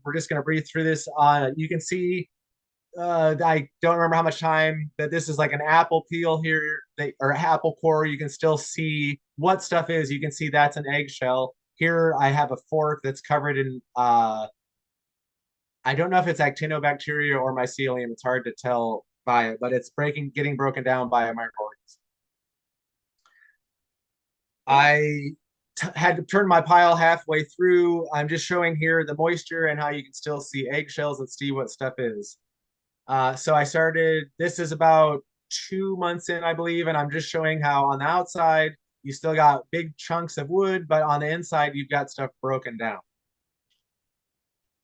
[SPEAKER 1] We're just going to breathe through this. You can see, I don't remember how much time that this is like an apple peel here, or apple core. You can still see what stuff is. You can see that's an eggshell. Here I have a fork that's covered in, I don't know if it's actinobacteria or mycelium. It's hard to tell by it, but it's getting broken down by a microorganism. I had to turn my pile halfway through. I'm just showing here the moisture and how you can still see eggshells and see what stuff is. So I started, this is about 2 months in, I believe, and I'm just showing how on the outside, you still got big chunks of wood, but on the inside, you've got stuff broken down.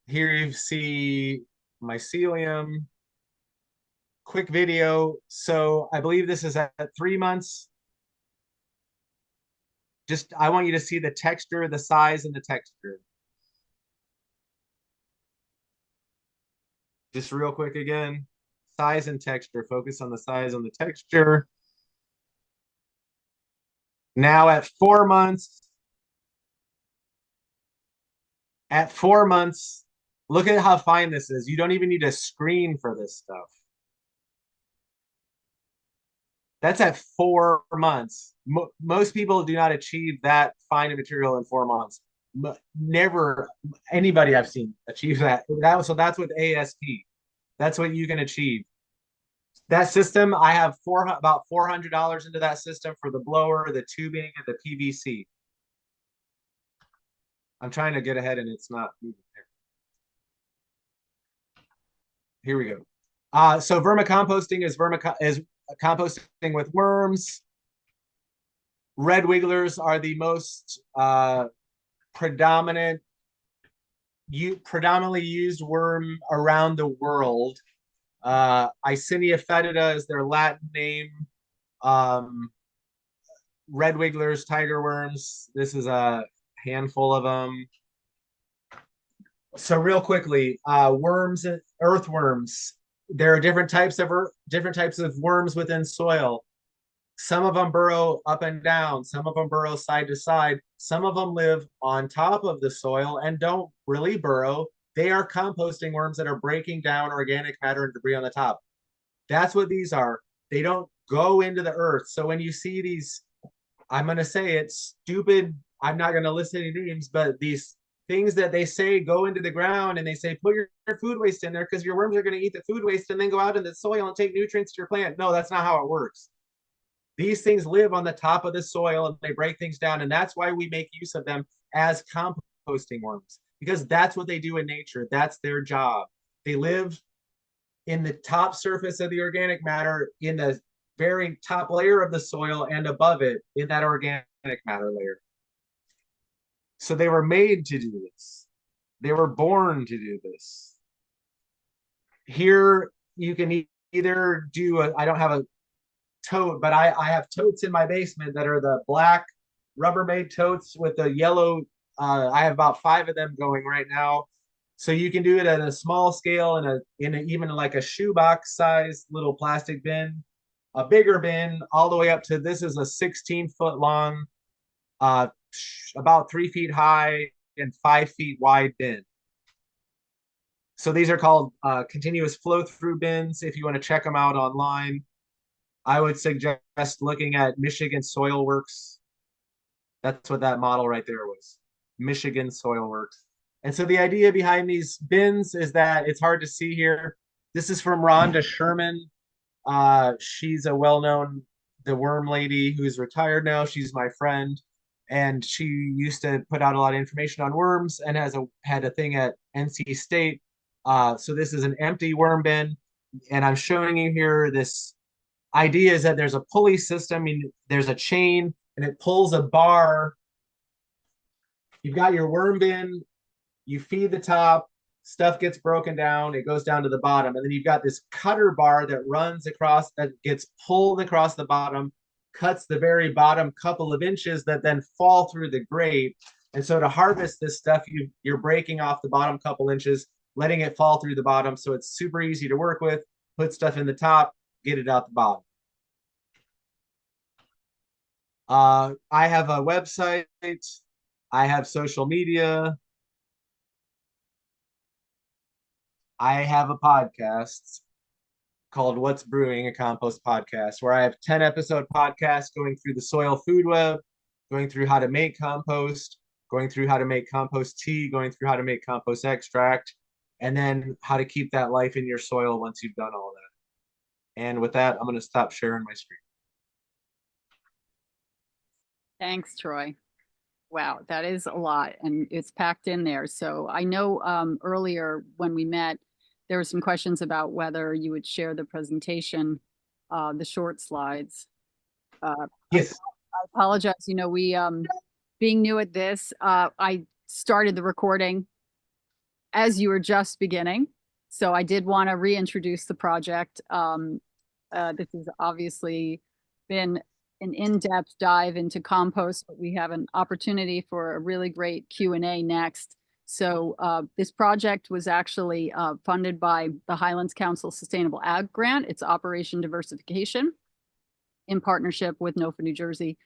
[SPEAKER 1] Here you see mycelium, quick video. So I believe this is at 3 months. Just, I want you to see the texture, the size, and the texture. Just real quick again, size and texture. Focus on the size and the texture. Now at 4 months, look at how fine this is. You don't even need a screen for this stuff. That's at 4 months. Most people do not achieve that fine a material in 4 months. Never anybody I've seen achieve that. So that's with ASP. That's what you can achieve. That system, I have about $400 into that system for the blower, the tubing, and the PVC. I'm trying to get ahead and it's not moving there. Here we go. So vermicomposting is composting with worms. Red wigglers are the most predominantly used worm around the world. Icenia fetida is their Latin name. Red wigglers, tiger worms. This is a handful of them. So real quickly, worms and earthworms. There are different types of worms within soil. Some of them burrow up and down. Some of them burrow side to side. Some of them live on top of the soil and don't really burrow. They are composting worms that are breaking down organic matter and debris on the top. That's what these are. They don't go into the earth. So when you see these, I'm going to say it's stupid. I'm not going to list any names, but these things that they say go into the ground and they say put your food waste in there because your worms are going to eat the food waste and then go out in the soil and take nutrients to your plant. No, that's not how it works. These things live on the top of the soil and they break things down. And that's why we make use of them as composting worms, because that's what they do in nature. That's their job. They live in the top surface of the organic matter, in the very top layer of the soil, and above it in that organic matter layer. So they were made to do this. They were born to do this. Here you can either do I don't have a tote, but I have totes in my basement that are the black Rubbermaid totes with the yellow. I have about 5 of them going right now. So you can do it at a small scale in a even like a shoebox size little plastic bin, a bigger bin, all the way up to this is a 16-foot long, about 3 feet high and 5 feet wide bin. So these are called continuous flow through bins. If you want to check them out online, I would suggest looking at Michigan Soil Works. That's what that model right there was. Michigan Soil Works. And so the idea behind these bins is that it's hard to see here. This is from Rhonda Sherman. She's a well-known, the worm lady who's retired now. She's my friend. And she used to put out a lot of information on worms and had a thing at NC State. So this is an empty worm bin. And I'm showing you here this idea is that there's a pulley system. I mean, there's a chain and it pulls a bar. You've got your worm bin, you feed the top, stuff gets broken down, it goes down to the bottom. And then you've got this cutter bar that runs across, that gets pulled across the bottom, cuts the very bottom couple of inches that then fall through the grate. And so to harvest this stuff, you're breaking off the bottom couple inches, letting it fall through the bottom. So it's super easy to work with, put stuff in the top, get it out the bottom. I have a website. I have social media. I have a podcast called What's Brewing, a compost podcast, where I have 10-episode podcasts going through the soil food web, going through how to make compost, going through how to make compost tea, going through how to make compost extract, and then how to keep that life in your soil once you've done all that. And with that, I'm going to stop sharing my screen.
[SPEAKER 2] Thanks, Troy. Wow, that is a lot and it's packed in there. So I know earlier when we met, there were some questions about whether you would share the presentation, the short slides. I
[SPEAKER 1] Yes.
[SPEAKER 2] apologize, you know, we being new at this, I started the recording as you were just beginning. So I did want to reintroduce the project. This has obviously been an in-depth dive into compost, but we have an opportunity for a really great Q&A next. So this project was actually funded by the Highlands Council Sustainable Ag Grant. It's Operation Diversification in partnership with NOFA New Jersey.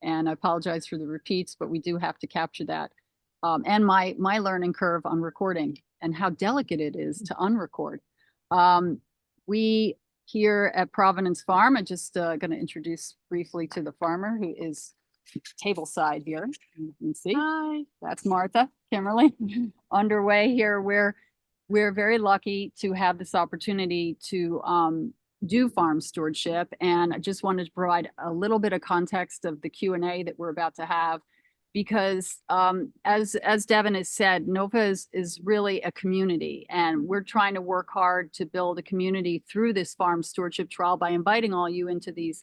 [SPEAKER 2] And I apologize for the repeats, but we do have to capture that. And my learning curve on recording and how delicate it is to unrecord. We here at Providence Farm, I'm just going to introduce briefly to the farmer who is table side here. You can see. Hi. That's Martha, Kimberly. Underway here. We're very lucky to have this opportunity to do farm stewardship. And I just wanted to provide a little bit of context of the Q&A that we're about to have, because as Devin has said, NOFA is really a community, and we're trying to work hard to build a community through this farm stewardship trial by inviting all you into these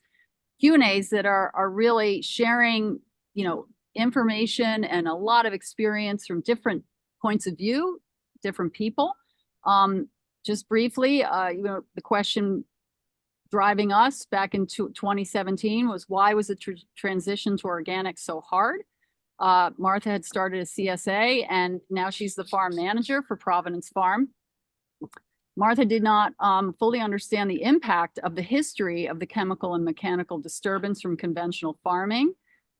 [SPEAKER 2] Q&As that are really sharing, you know, information and a lot of experience from different points of view, different people. Just briefly, you know, the question driving us back in 2017 was, why was the transition to organic so hard? Martha had started a CSA and now she's the farm manager for Providence Farm. Martha did not fully understand the impact of the history of the chemical and mechanical disturbance from conventional farming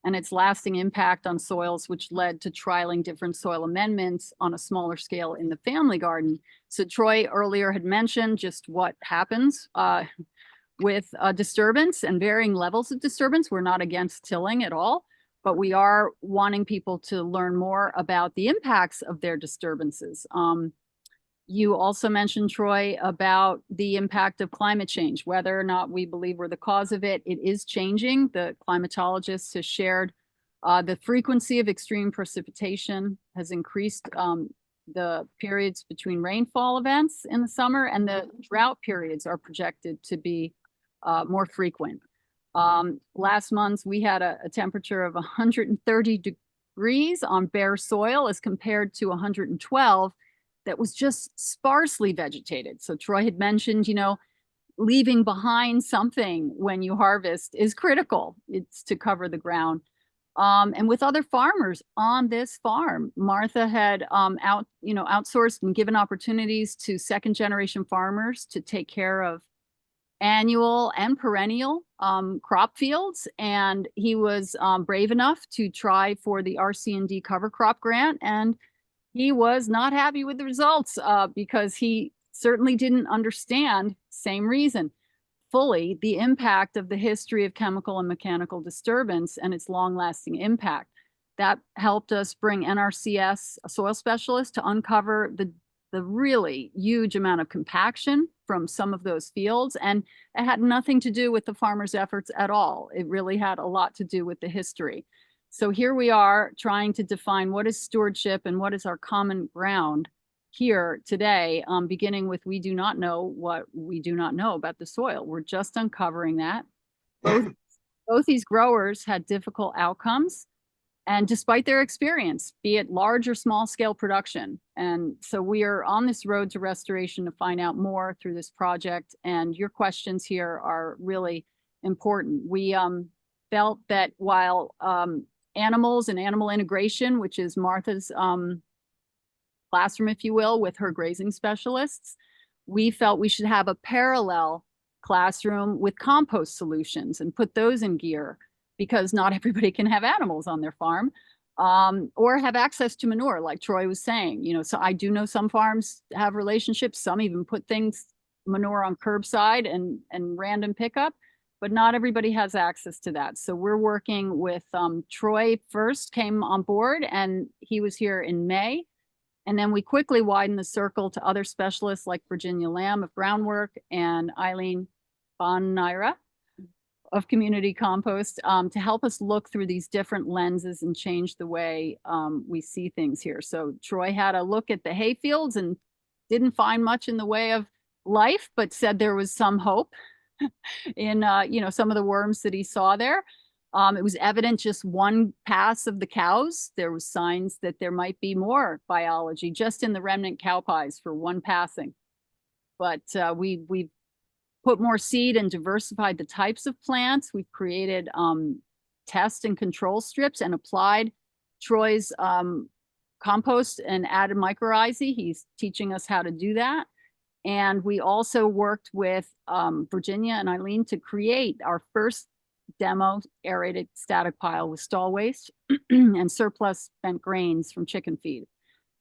[SPEAKER 2] and its lasting impact on soils, which led to trialing different soil amendments on a smaller scale in the family garden. So Troy earlier had mentioned just what happens with disturbance and varying levels of disturbance. We're not against tilling at all, but we are wanting people to learn more about the impacts of their disturbances. You also mentioned, Troy, about the impact of climate change, whether or not we believe we're the cause of it. It is changing. The climatologists have shared the frequency of extreme precipitation has increased, the periods between rainfall events in the summer, and the drought periods are projected to be more frequent. Last month, we had a temperature of 130 degrees on bare soil as compared to 112 that was just sparsely vegetated. So Troy had mentioned, you know, leaving behind something when you harvest is critical. It's to cover the ground. And with other farmers on this farm, Martha had outsourced and given opportunities to second generation farmers to take care of annual and perennial crop fields. And he was brave enough to try for the RC&D cover crop grant. And he was not happy with the results because he certainly didn't understand, same reason, fully the impact of the history of chemical and mechanical disturbance and its long-lasting impact. That helped us bring NRCS, a soil specialist, to uncover the really huge amount of compaction from some of those fields. And it had nothing to do with the farmers' efforts at all. It really had a lot to do with the history. So here we are trying to define what is stewardship and what is our common ground here today, beginning with, we do not know what we do not know about the soil. We're just uncovering that. Both these growers had difficult outcomes, and despite their experience, be it large or small scale production. And so we are on this road to restoration to find out more through this project. And your questions here are really important. We felt that while animals and animal integration, which is Martha's classroom, if you will, with her grazing specialists, we felt we should have a parallel classroom with compost solutions and put those in gear, because not everybody can have animals on their farm or have access to manure, like Troy was saying. You know, so I do know some farms have relationships, some even put manure on curbside and random pickup, but not everybody has access to that. So we're working with Troy first came on board, and he was here in May. And then we quickly widened the circle to other specialists like Virginia Lamb of Groundwork and Eileen Bonnaira of community compost to help us look through these different lenses and change the way we see things here. So Troy had a look at the hay fields and didn't find much in the way of life, but said there was some hope in some of the worms that he saw there. It was evident just one pass of the cows. There was signs that there might be more biology just in the remnant cow pies for one passing. But we've put more seed and diversified the types of plants. We've created test and control strips and applied Troy's compost and added mycorrhizae. He's teaching us how to do that. And we also worked with Virginia and Eileen to create our first demo aerated static pile with stall waste and surplus spent grains from chicken feed.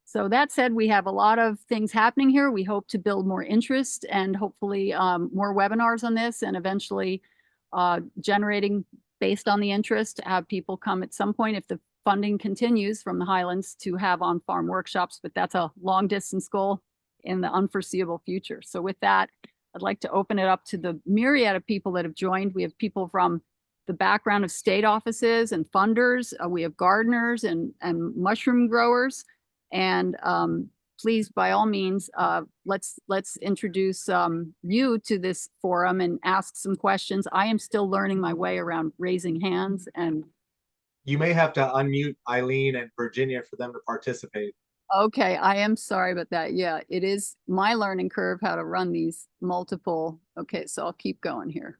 [SPEAKER 2] So that said, we have a lot of things happening here. We hope to build more interest and hopefully more webinars on this, and eventually generating based on the interest, have people come at some point if the funding continues from the Highlands to have on-farm workshops, but that's a long distance goal in the unforeseeable future. So with that, I'd like to open it up to the myriad of people that have joined. We have people from the background of state offices and funders. We have gardeners and mushroom growers. And please, by all means, let's introduce you to this forum and ask some questions. I am still learning my way around raising hands, and
[SPEAKER 1] You may have to unmute Eileen and Virginia for them to participate.
[SPEAKER 2] okay, I am sorry about that. Yeah, it is my learning curve how to run these multiple. Okay, so I'll keep going here.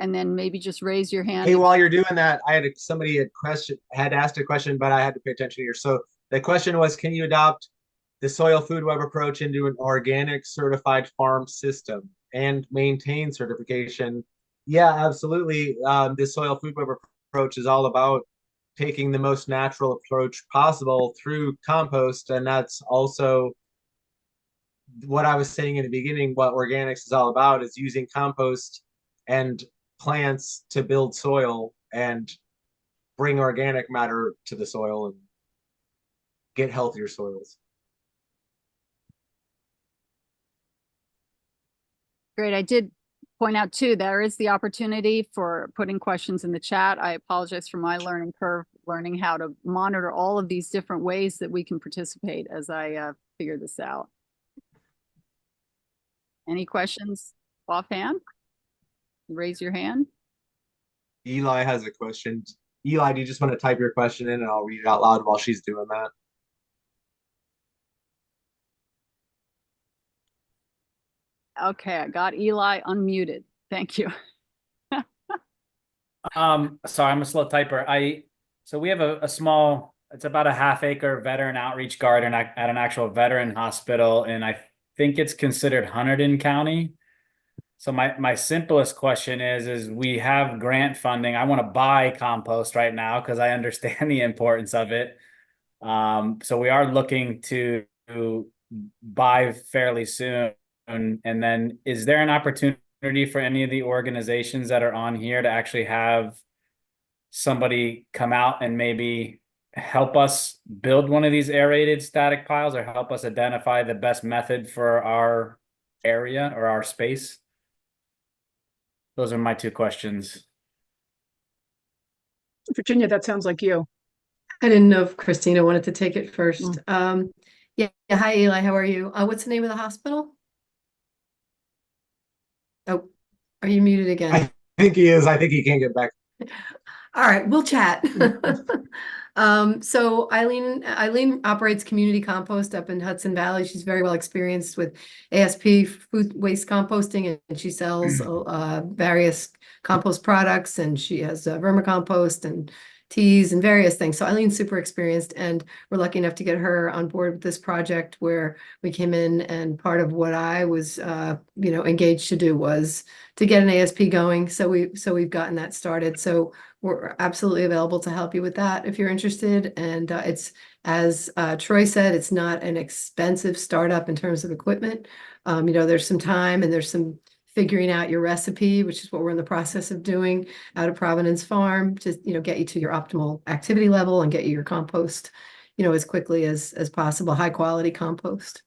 [SPEAKER 2] And then maybe just raise your hand.
[SPEAKER 1] Hey, while you're doing that, somebody had asked a question, but I had to pay attention here. So the question was, can you adopt the soil food web approach into an organic certified farm system and maintain certification? Yeah, absolutely. The soil food web approach is all about taking the most natural approach possible through compost. And that's also what I was saying in the beginning. What organics is all about is using compost and plants to build soil and bring organic matter to the soil and get healthier soils.
[SPEAKER 2] Great. I did point out too, there is the opportunity for putting questions in the chat. I apologize for my learning curve, learning how to monitor all of these different ways that we can participate as I figure this out. Any questions offhand? Raise your hand.
[SPEAKER 1] Eli has a question. Eli, do you just want to type your question in and I'll read it out loud while she's doing that?
[SPEAKER 2] Okay, I got Eli unmuted. Thank you.
[SPEAKER 3] Sorry, I'm a slow typer. So we have a small, it's about a half-acre veteran outreach garden at an actual veteran hospital, and I think it's considered Hunterdon County. So my simplest question is we have grant funding. I want to buy compost right now because I understand the importance of it. So we are looking to buy fairly soon. And then is there an opportunity for any of the organizations that are on here to actually have somebody come out and maybe help us build one of these aerated static piles, or help us identify the best method for our area or our space? Those are my two questions.
[SPEAKER 4] Virginia, that sounds like you.
[SPEAKER 5] I didn't know if Christina wanted to take it first. Yeah. Hi, Eli. How are you? What's the name of the hospital? Oh, are you muted again?
[SPEAKER 1] I think he is. I think he can't get back.
[SPEAKER 5] All right, we'll chat. So Eileen operates community compost up in Hudson Valley. She's very well experienced with ASP food waste composting, and she sells various compost products, and she has vermicompost and teas and various things. So Eileen's super experienced, and we're lucky enough to get her on board with this project, where we came in, and part of what I was engaged to do was to get an ASP going. So we've gotten that started. So we're absolutely available to help you with that if you're interested. And it's, as Troy said, it's not an expensive startup in terms of equipment. There's some time and there's some figuring out your recipe, which is what we're in the process of doing out of Providence Farm, to get you to your optimal activity level and get you your compost, as quickly as possible, high quality compost.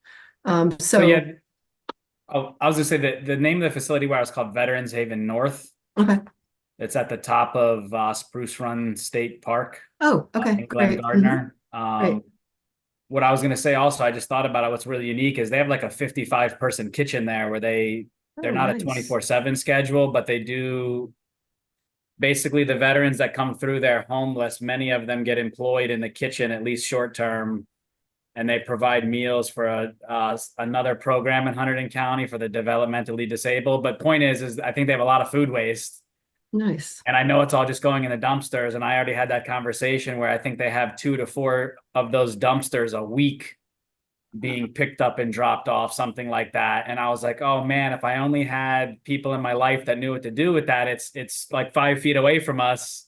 [SPEAKER 3] So yeah. Oh, I was gonna say that the name of the facility where I was called Veterans Haven North.
[SPEAKER 5] Okay.
[SPEAKER 3] It's at the top of Spruce Run State Park
[SPEAKER 5] Oh, okay,
[SPEAKER 3] in Glen
[SPEAKER 5] great.
[SPEAKER 3] Gardner.
[SPEAKER 5] Great.
[SPEAKER 3] What I was going to say also, I just thought about it. What's really unique is they have like a 55 person kitchen there where they're
[SPEAKER 5] Oh,
[SPEAKER 3] not a
[SPEAKER 5] nice.
[SPEAKER 3] 24/7 schedule, but they do basically the veterans that come through there homeless. Many of them get employed in the kitchen, at least short term, and they provide meals for another program in Hunterdon County for the developmentally disabled. But point is I think they have a lot of food waste.
[SPEAKER 5] Nice.
[SPEAKER 3] And I know it's all just going in the dumpsters. And I already had that conversation where I think they have 2 to 4 of those dumpsters a week being picked up and dropped off, something like that. And I was like, oh man, if I only had people in my life that knew what to do with that. It's like 5 feet away from us,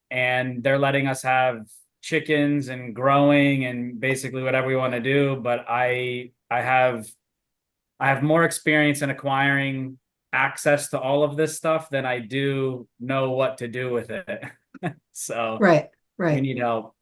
[SPEAKER 3] and they're letting us have chickens and growing and basically whatever we want to do. But I have more experience in acquiring access to all of this stuff than I do know what to do with it. So
[SPEAKER 5] Right,
[SPEAKER 3] we
[SPEAKER 5] right.
[SPEAKER 3] need help.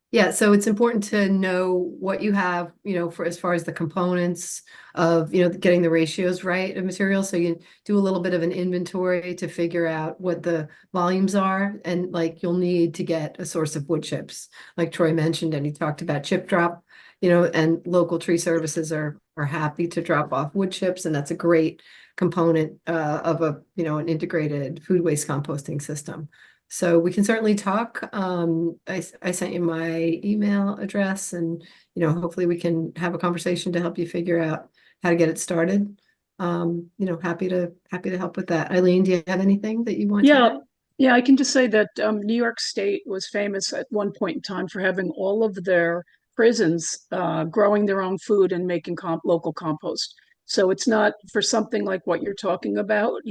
[SPEAKER 5] Yeah, so it's important to know what you have, for as far as the components of, getting the ratios right of materials. So you do a little bit of an inventory to figure out what the volumes are. And like you'll need to get a source of wood chips, like Troy mentioned, and he talked about chip drop, and local tree services are happy to drop off wood chips, and that's a great component of an integrated food waste composting system. So we can certainly talk. I sent you my email address, and hopefully we can have a conversation to help you figure out how to get it started. Happy to help with that. Eileen, do you have anything that you want to
[SPEAKER 4] Yeah,
[SPEAKER 5] add?
[SPEAKER 4] yeah, I can just say that New York State was famous at one point in time for having all of their prisons growing their own food and making local compost. So it's not for something like what you're talking about,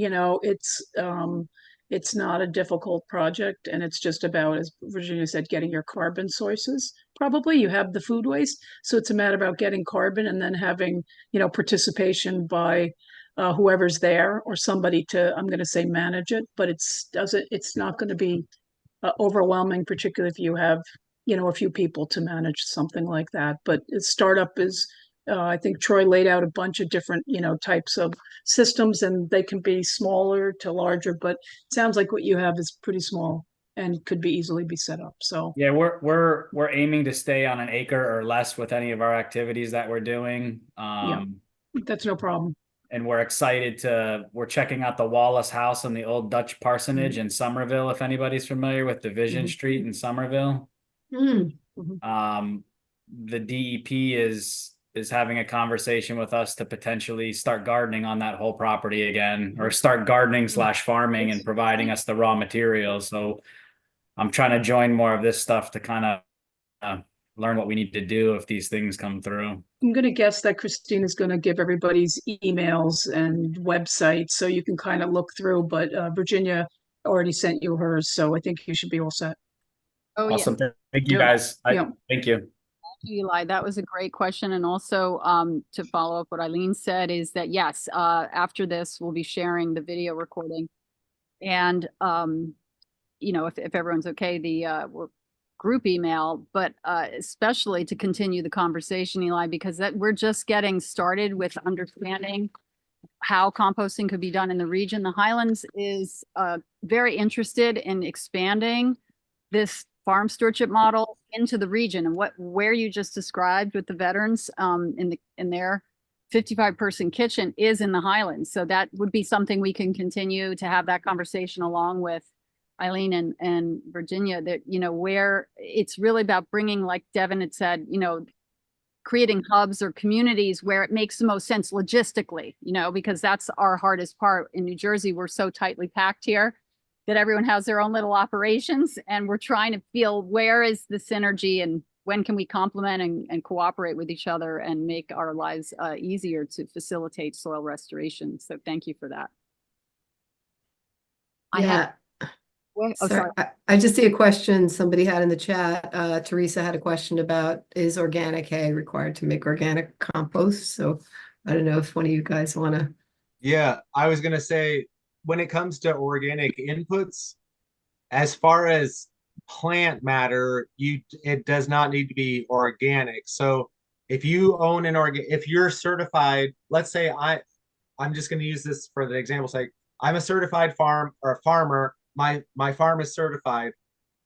[SPEAKER 4] it's not a difficult project, and it's just about, as Virginia said, getting your carbon sources. Probably you have the food waste, so it's a matter about getting carbon and then having, participation by whoever's there or somebody to, I'm going to say, manage it, but it's not going to be overwhelming, particularly if you have, a few people to manage something like that. But startup is, I think Troy laid out a bunch of different, types of systems, and they can be smaller to larger, but it sounds like what you have is pretty small and could be easily be set up. So
[SPEAKER 3] Yeah, we're aiming to stay on an acre or less with any of our activities that we're doing.
[SPEAKER 4] yeah, that's no problem.
[SPEAKER 3] And we're checking out the Wallace House and the old Dutch parsonage in Somerville, if anybody's familiar with Division Street in Somerville.
[SPEAKER 5] Mm.
[SPEAKER 3] The DEP is having a conversation with us to potentially start gardening on that whole property again, or start gardening / farming and providing us the raw materials. So I'm trying to join more of this stuff to kind of learn what we need to do if these things come through.
[SPEAKER 4] I'm going to guess that Christine is going to give everybody's emails and websites so you can kind of look through, but Virginia already sent you hers, so I think you should be all set.
[SPEAKER 2] Oh, yeah.
[SPEAKER 3] Awesome. Thank you
[SPEAKER 4] Yeah.
[SPEAKER 3] guys.
[SPEAKER 4] Yeah.
[SPEAKER 3] Thank you.
[SPEAKER 2] Eli, that was a great question. And also, to follow up what Eileen said is that, yes, after this, we'll be sharing the video recording. And, if everyone's okay, the group email, but especially to continue the conversation, Eli, because we're just getting started with understanding how composting could be done in the region. The Highlands is very interested in expanding this farm stewardship model into the region, and where you just described with the veterans in their 55-person kitchen is in the Highlands. So that would be something we can continue to have that conversation along with Eileen and Virginia, that, where it's really about bringing, like Devin had said, creating hubs or communities where it makes the most sense logistically, because that's our hardest part. In New Jersey, we're so tightly packed here that everyone has their own little operations, and we're trying to feel where is the synergy and when can we complement and cooperate with each other and make our lives easier to facilitate soil restoration. So thank you for that.
[SPEAKER 5] Yeah.
[SPEAKER 2] Sorry.
[SPEAKER 5] I just see a question somebody had in the chat. Teresa had a question about, is organic hay required to make organic compost? So I don't know if one of you guys want to.
[SPEAKER 1] Yeah, I was going to say, when it comes to organic inputs, as far as plant matter, it does not need to be organic. So if you own if you're certified, let's say I'm just going to use this for the example sake. I'm a certified farmer. My farm is certified,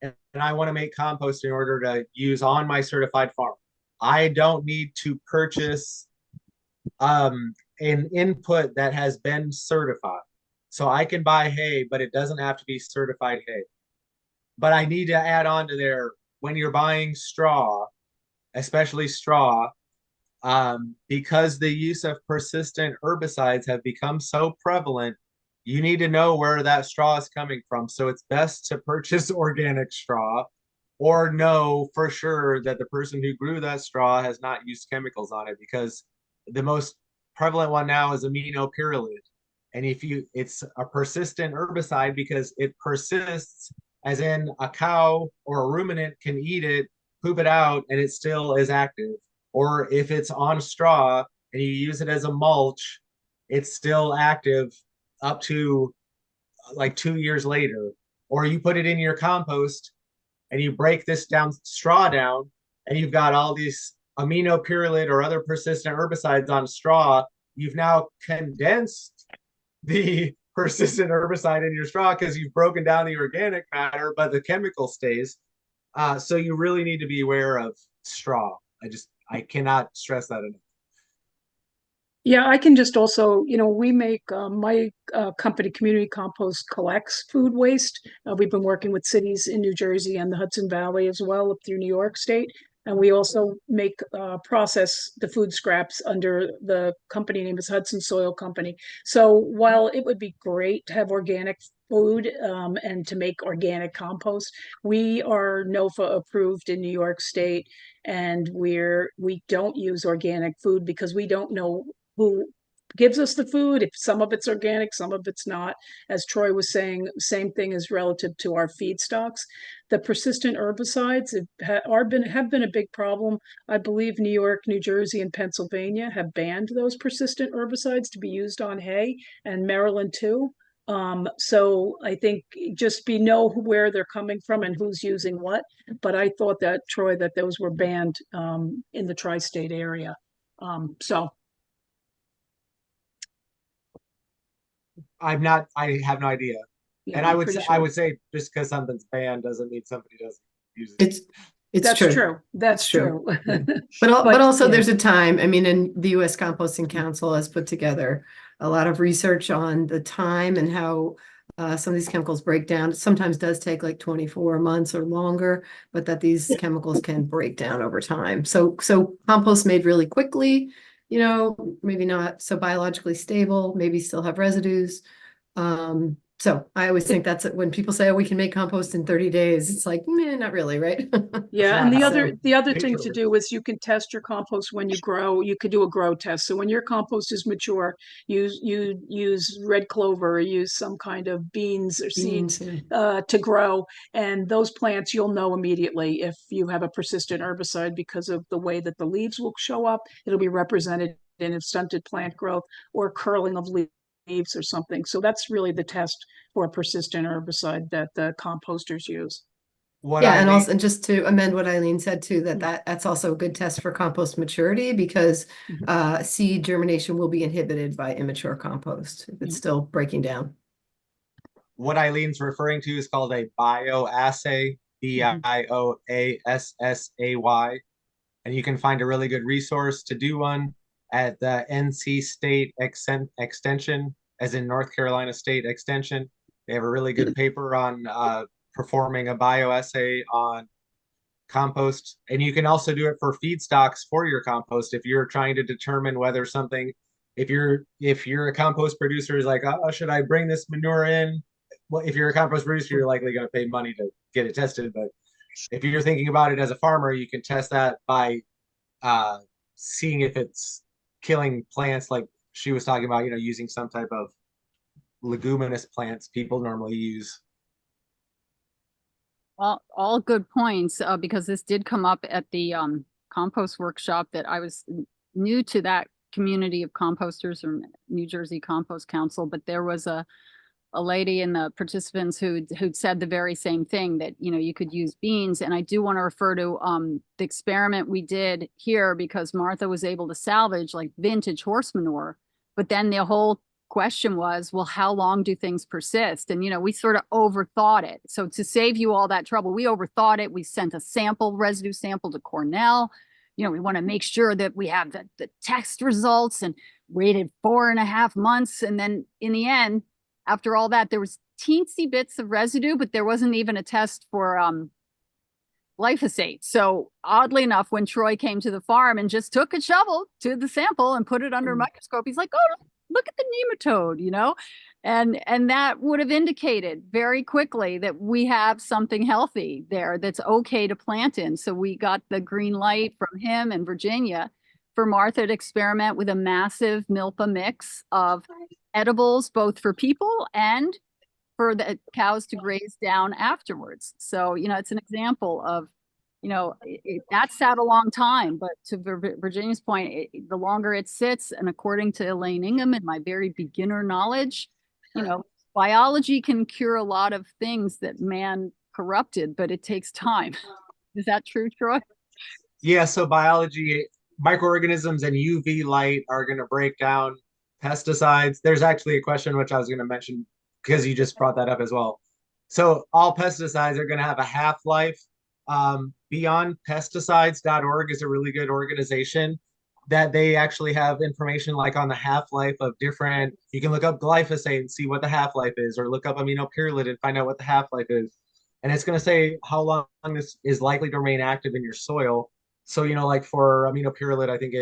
[SPEAKER 1] and I want to make compost in order to use on my certified farm. I don't need to purchase an input that has been certified. So I can buy hay, but it doesn't have to be certified hay. But I need to add on to there, when you're buying straw, especially straw, because the use of persistent herbicides have become so prevalent, you need to know where that straw is coming from. So it's best to purchase organic straw, or know for sure that the person who grew that straw has not used chemicals on it, because the most prevalent one now is aminopyrrolid. And it's a persistent herbicide because it persists, as in a cow or a ruminant can eat it, poop it out, and it still is active. Or if it's on straw and you use it as a mulch, it's still active up to like 2 years later. Or you put it in your compost and you break this straw down, and you've got all these aminopyrrolid or other persistent herbicides on straw. You've now condensed the persistent herbicide in your straw because you've broken down the organic matter, but the chemical stays. So you really need to be aware of straw. I cannot stress that enough.
[SPEAKER 4] Yeah, I can just also, we make, my company, Community Compost, collects food waste. We've been working with cities in New Jersey and the Hudson Valley as well, up through New York State. And we also process the food scraps under the company name is Hudson Soil Company. So while it would be great to have organic food and to make organic compost, we are NOFA approved in New York State, and we don't use organic food because we don't know who gives us the food, if some of it's organic, some of it's not. As Troy was saying, same thing is relative to our feedstocks. The persistent herbicides have been a big problem. I believe New York, New Jersey, and Pennsylvania have banned those persistent herbicides to be used on hay, and Maryland too. So I think just know where they're coming from and who's using what. But I thought that, Troy, that those were banned in the tri-state area. So
[SPEAKER 1] I have no idea.
[SPEAKER 4] yeah,
[SPEAKER 1] And
[SPEAKER 4] I'm
[SPEAKER 1] I
[SPEAKER 4] pretty
[SPEAKER 1] would
[SPEAKER 4] sure.
[SPEAKER 1] say just because something's banned doesn't mean somebody doesn't use it.
[SPEAKER 5] It's
[SPEAKER 4] That's
[SPEAKER 5] true.
[SPEAKER 4] true. That's
[SPEAKER 5] It's true.
[SPEAKER 4] true.
[SPEAKER 5] Yeah. But also
[SPEAKER 4] yeah.
[SPEAKER 5] there's a time, I mean, and the US Composting Council has put together a lot of research on the time and how some of these chemicals break down. It sometimes does take like 24 months or longer, but that these chemicals can break down over time. So compost made really quickly, maybe not so biologically stable, maybe still have residues. So I always think that's when people say, oh, we can make compost in 30 days. It's like, not really, right?
[SPEAKER 4] Yeah, and
[SPEAKER 1] So-
[SPEAKER 4] the other thing to do is you can test your compost when you grow. You could do a grow test. So when your compost is mature, use red clover or use some kind of beans or seeds to grow. And those plants, you'll know immediately if you have a persistent herbicide because of the way that the leaves will show up. It'll be represented in a stunted plant growth or curling of leaves or something. So that's really the test for a persistent herbicide that the composters use.
[SPEAKER 5] And also, and just to amend what Eileen said too, that's also a good test for compost maturity, because seed germination will be inhibited by immature compost if it's still breaking down.
[SPEAKER 1] What Eileen's referring to is called a bioassay, BIOASSAY. And you can find a really good resource to do one at the NC State Extension, as in North Carolina State Extension. They have a really good paper on performing a bioassay on compost. And you can also do it for feedstocks for your compost if you're trying to determine whether something, if you're a compost producer, is like, oh, should I bring this manure in? Well, if you're a compost producer, you're likely going to pay money to get it tested. But if you're thinking about it as a farmer, you can test that by seeing if it's killing plants, like she was talking about, using some type of leguminous plants people normally use.
[SPEAKER 2] Well, all good points, because this did come up at the compost workshop that I was new to that community of composters from New Jersey Compost Council, but there was a lady in the participants who'd said the very same thing, that, you could use beans. And I do want to refer to the experiment we did here, because Martha was able to salvage like vintage horse manure, but then the whole question was, well, how long do things persist? And, we sort of overthought it. So to save you all that trouble, we overthought it. We sent a residue sample to Cornell. We want to make sure that we have the test results, and waited 4.5 months. And then in the end, after all that, there was teensy bits of residue, but there wasn't even a test for glyphosate. So oddly enough, when Troy came to the farm and just took a shovel to the sample and put it under a microscope, he's like, oh, look at the nematode, and that would have indicated very quickly that we have something healthy there that's okay to plant in. So we got the green light from him and Virginia for Martha to experiment with a massive milpa mix of edibles, both for people and for the cows to graze down afterwards. So, it's an example of, that sat a long time, but to Virginia's point, the longer it sits, and according to Elaine Ingham and my very beginner knowledge, biology can cure a lot of things that man corrupted, but it takes time. Is that true, Troy?
[SPEAKER 1] Yeah, so biology, microorganisms and UV light are going to break down pesticides. There's actually a question which I was going to mention because you just brought that up as well. So all pesticides are going to have a half-life. Beyondpesticides.org is a really good organization that they actually have information like on the half-life of different, you can look up glyphosate and see what the half-life is, or look up aminopyrrolate and find out what the half-life is. And it's going to say how long this is likely to remain active in your soil. So, like for aminopyrrolate, I think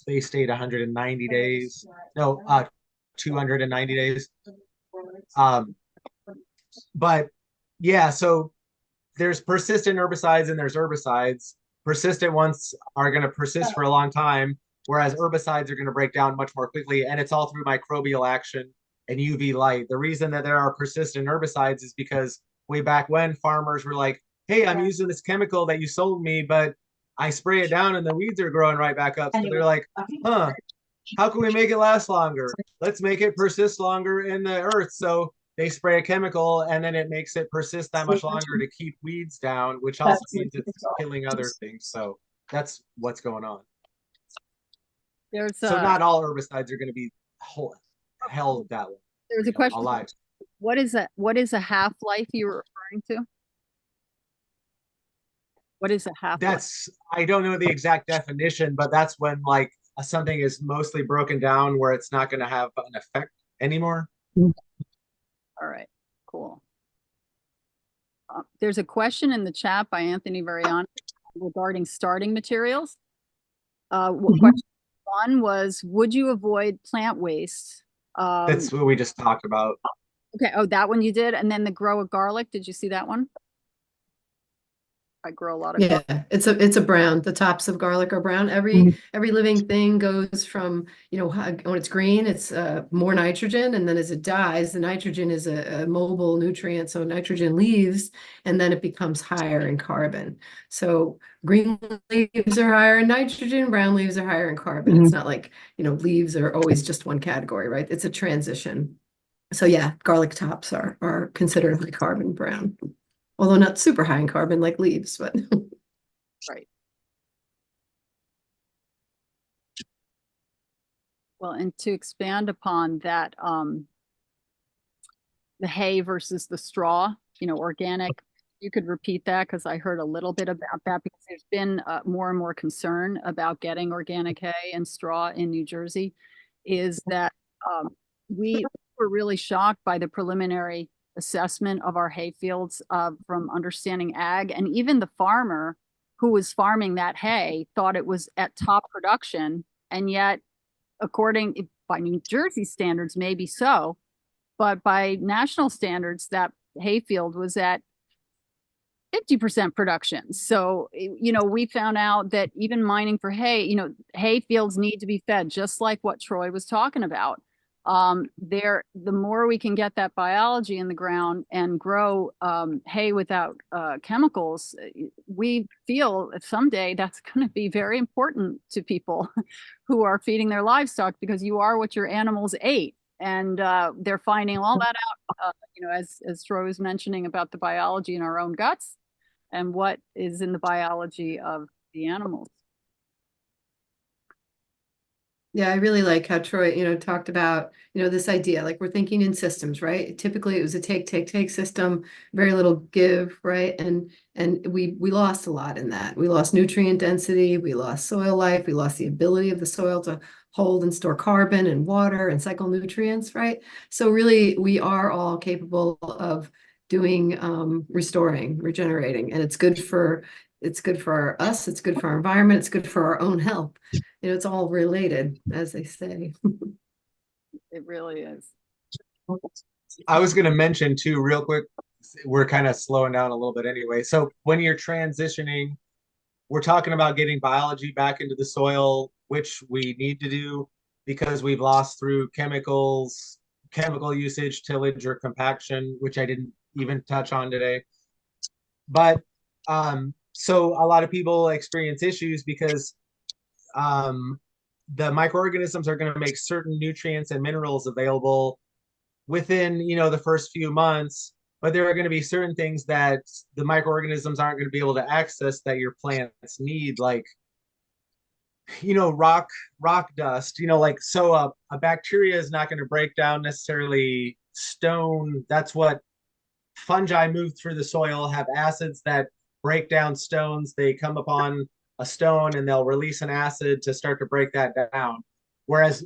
[SPEAKER 1] they stayed 190 days. No, 290 days. But yeah, so there's persistent herbicides and there's herbicides. Persistent ones are going to persist for a long time, whereas herbicides are going to break down much more quickly. And it's all through microbial action and UV light. The reason that there are persistent herbicides is because way back when farmers were like, hey, I'm using this chemical that you sold me, but I spray it down and the weeds are growing right back up. So they're like, how can we make it last longer? Let's make it persist longer in the earth. So they spray a chemical and then it makes it persist that much longer to keep weeds down, which also means it's killing other things. So that's what's going on. So not all herbicides are going to be held that way.
[SPEAKER 2] There's a question.
[SPEAKER 1] Alive.
[SPEAKER 2] What is a half-life you were referring to? What is a half-life?
[SPEAKER 1] I don't know the exact definition, but that's when like something is mostly broken down where it's not going to have an effect anymore.
[SPEAKER 2] All right, cool. There's a question in the chat by Anthony Variani regarding starting materials. Question one was, would you avoid plant waste?
[SPEAKER 1] That's what we just talked about.
[SPEAKER 2] Okay, oh, that one you did? And then the grow a garlic, did you see that one? I grow a lot of
[SPEAKER 5] Yeah,
[SPEAKER 2] garlic.
[SPEAKER 5] it's a brown. The tops of garlic are brown. Every living thing goes from, when it's green, it's more nitrogen, and then as it dies, the nitrogen is a mobile nutrient, so nitrogen leaves, and then it becomes higher in carbon. So green leaves are higher in nitrogen, brown leaves are higher in carbon. It's not like, leaves are always just one category, right? It's a transition. So yeah, garlic tops are considered high carbon brown. Although not super high in carbon like leaves, but
[SPEAKER 2] right. Well, and to expand upon that, the hay versus the straw, organic, you could repeat that because I heard a little bit about that because there's been more and more concern about getting organic hay and straw in New Jersey, is that we were really shocked by the preliminary assessment of our hay fields from Understanding Ag, and even the farmer who was farming that hay thought it was at top production, and yet by New Jersey standards maybe so, but by national standards that hay field was at 50% production. So, we found out that even mining for hay, hay fields need to be fed, just like what Troy was talking about. The more we can get that biology in the ground and grow hay without chemicals, we feel that someday that's going to be very important to people who are feeding their livestock, because you are what your animals ate. And they're finding all that out, as Troy was mentioning about the biology in our own guts and what is in the biology of the animals.
[SPEAKER 5] Yeah, I really like how Troy, talked about, this idea, like we're thinking in systems, right? Typically it was a take system, very little give, right? And we lost a lot in that. We lost nutrient density, we lost soil life, we lost the ability of the soil to hold and store carbon and water and cycle nutrients, right? So really we are all capable of doing restoring, regenerating, and it's good for us, it's good for our environment, it's good for our own health. It's all related, as they say.
[SPEAKER 2] It really is.
[SPEAKER 1] I was going to mention too, real quick, we're kind of slowing down a little bit anyway. So when you're transitioning, we're talking about getting biology back into the soil, which we need to do because we've lost through chemicals, chemical usage, tillage, or compaction, which I didn't even touch on today. But so a lot of people experience issues because the microorganisms are going to make certain nutrients and minerals available within the first few months, but there are going to be certain things that the microorganisms aren't going to be able to access that your plants need, like rock dust, like so a bacteria is not going to break down necessarily stone. That's what fungi move through the soil, have acids that break down stones. They come upon a stone and they'll release an acid to start to break that down. Whereas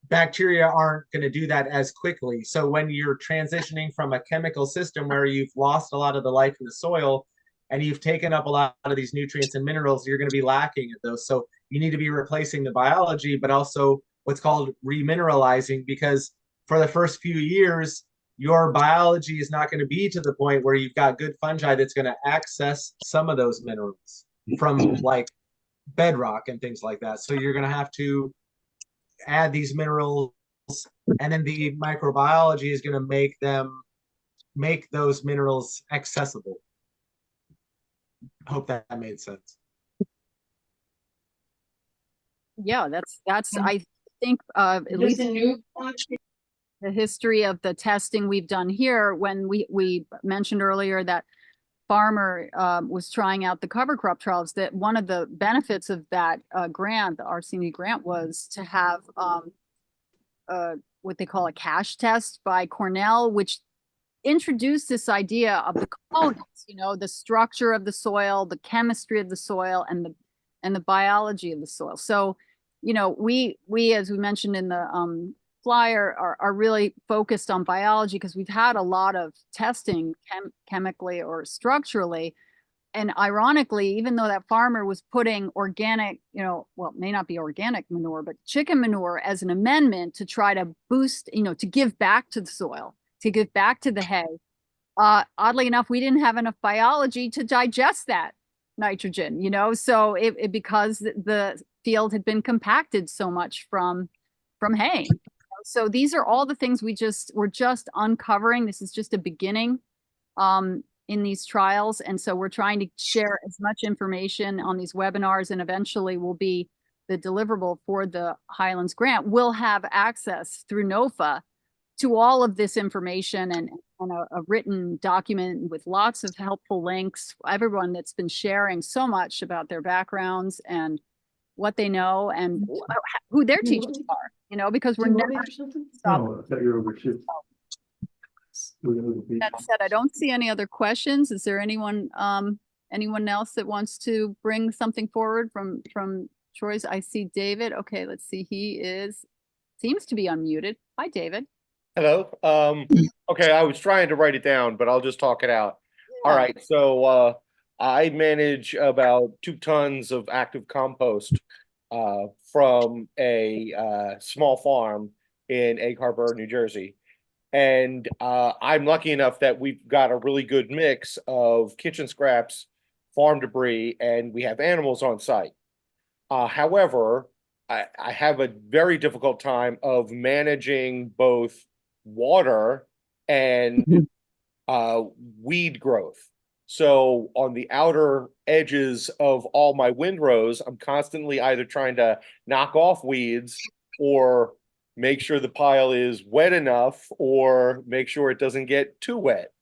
[SPEAKER 1] bacteria aren't going to do that as quickly. So when you're transitioning from a chemical system where you've lost a lot of the life in the soil and you've taken up a lot of these nutrients and minerals, you're going to be lacking at those. So you need to be replacing the biology, but also what's called remineralizing, because for the first few years, your biology is not going to be to the point where you've got good fungi that's going to access some of those minerals from like bedrock and things like that. So you're going to have to add these minerals, and then the microbiology is going to make those minerals accessible. I hope that made sense.
[SPEAKER 2] Yeah, that's I think at least the history of the testing we've done here, when we mentioned earlier that farmer was trying out the cover crop trials, that one of the benefits of that grant, the RCD grant, was to have what they call a cash test by Cornell, which introduced this idea of the components, the structure of the soil, the chemistry of the soil, and the biology of the soil. So, we as we mentioned in the flyer are really focused on biology because we've had a lot of testing chemically or structurally. And ironically, even though that farmer was putting organic, well, it may not be organic manure, but chicken manure as an amendment to try to boost, to give back to the soil, to give back to the hay. Oddly enough, we didn't have enough biology to digest that nitrogen, so it because the field had been compacted so much from hay. So these are all the things we're just uncovering. This is just a beginning in these trials. And so we're trying to share as much information on these webinars, and eventually will be the deliverable for the Highlands grant. We'll have access through NOFA to all of this information and a written document with lots of helpful links. Everyone that's been sharing so much about their backgrounds and what they know and who their teachers are, because we're never
[SPEAKER 6] No, I thought you were over two.
[SPEAKER 2] That said, I don't see any other questions. Is there anyone else that wants to bring something forward from Troy's? I see David. Okay, let's see. He seems to be unmuted. Hi, David.
[SPEAKER 7] Hello. Okay, I was trying to write it down, but I'll just talk it out.
[SPEAKER 2] Yeah.
[SPEAKER 7] All right, so I manage about 2 tons of active compost from a small farm in Egg Harbor, New Jersey. And I'm lucky enough that we've got a really good mix of kitchen scraps, farm debris, and we have animals on site. However, I have a very difficult time of managing both water and weed growth. So on the outer edges of all my windrows, I'm constantly either trying to knock off weeds or make sure the pile is wet enough or make sure it doesn't get too wet.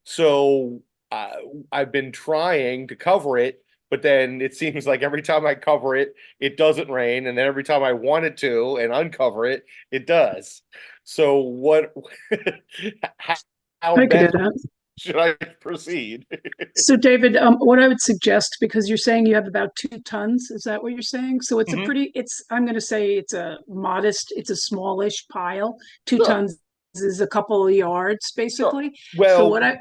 [SPEAKER 7] So I've been trying to cover it but then it seems like every time I cover it, it doesn't rain, and then every time I want it to and uncover it, it does. So what? how
[SPEAKER 4] I could do
[SPEAKER 7] best
[SPEAKER 4] that.
[SPEAKER 7] should I proceed?
[SPEAKER 4] So David, what I would suggest, because you're saying you have about 2 tons, is that what you're saying? So it's a
[SPEAKER 7] Mhm.
[SPEAKER 4] pretty, I'm going to say it's a modest, it's a smallish pile. Two
[SPEAKER 7] Sure.
[SPEAKER 4] tons is a couple of yards, basically. So
[SPEAKER 7] Well,
[SPEAKER 4] what
[SPEAKER 7] I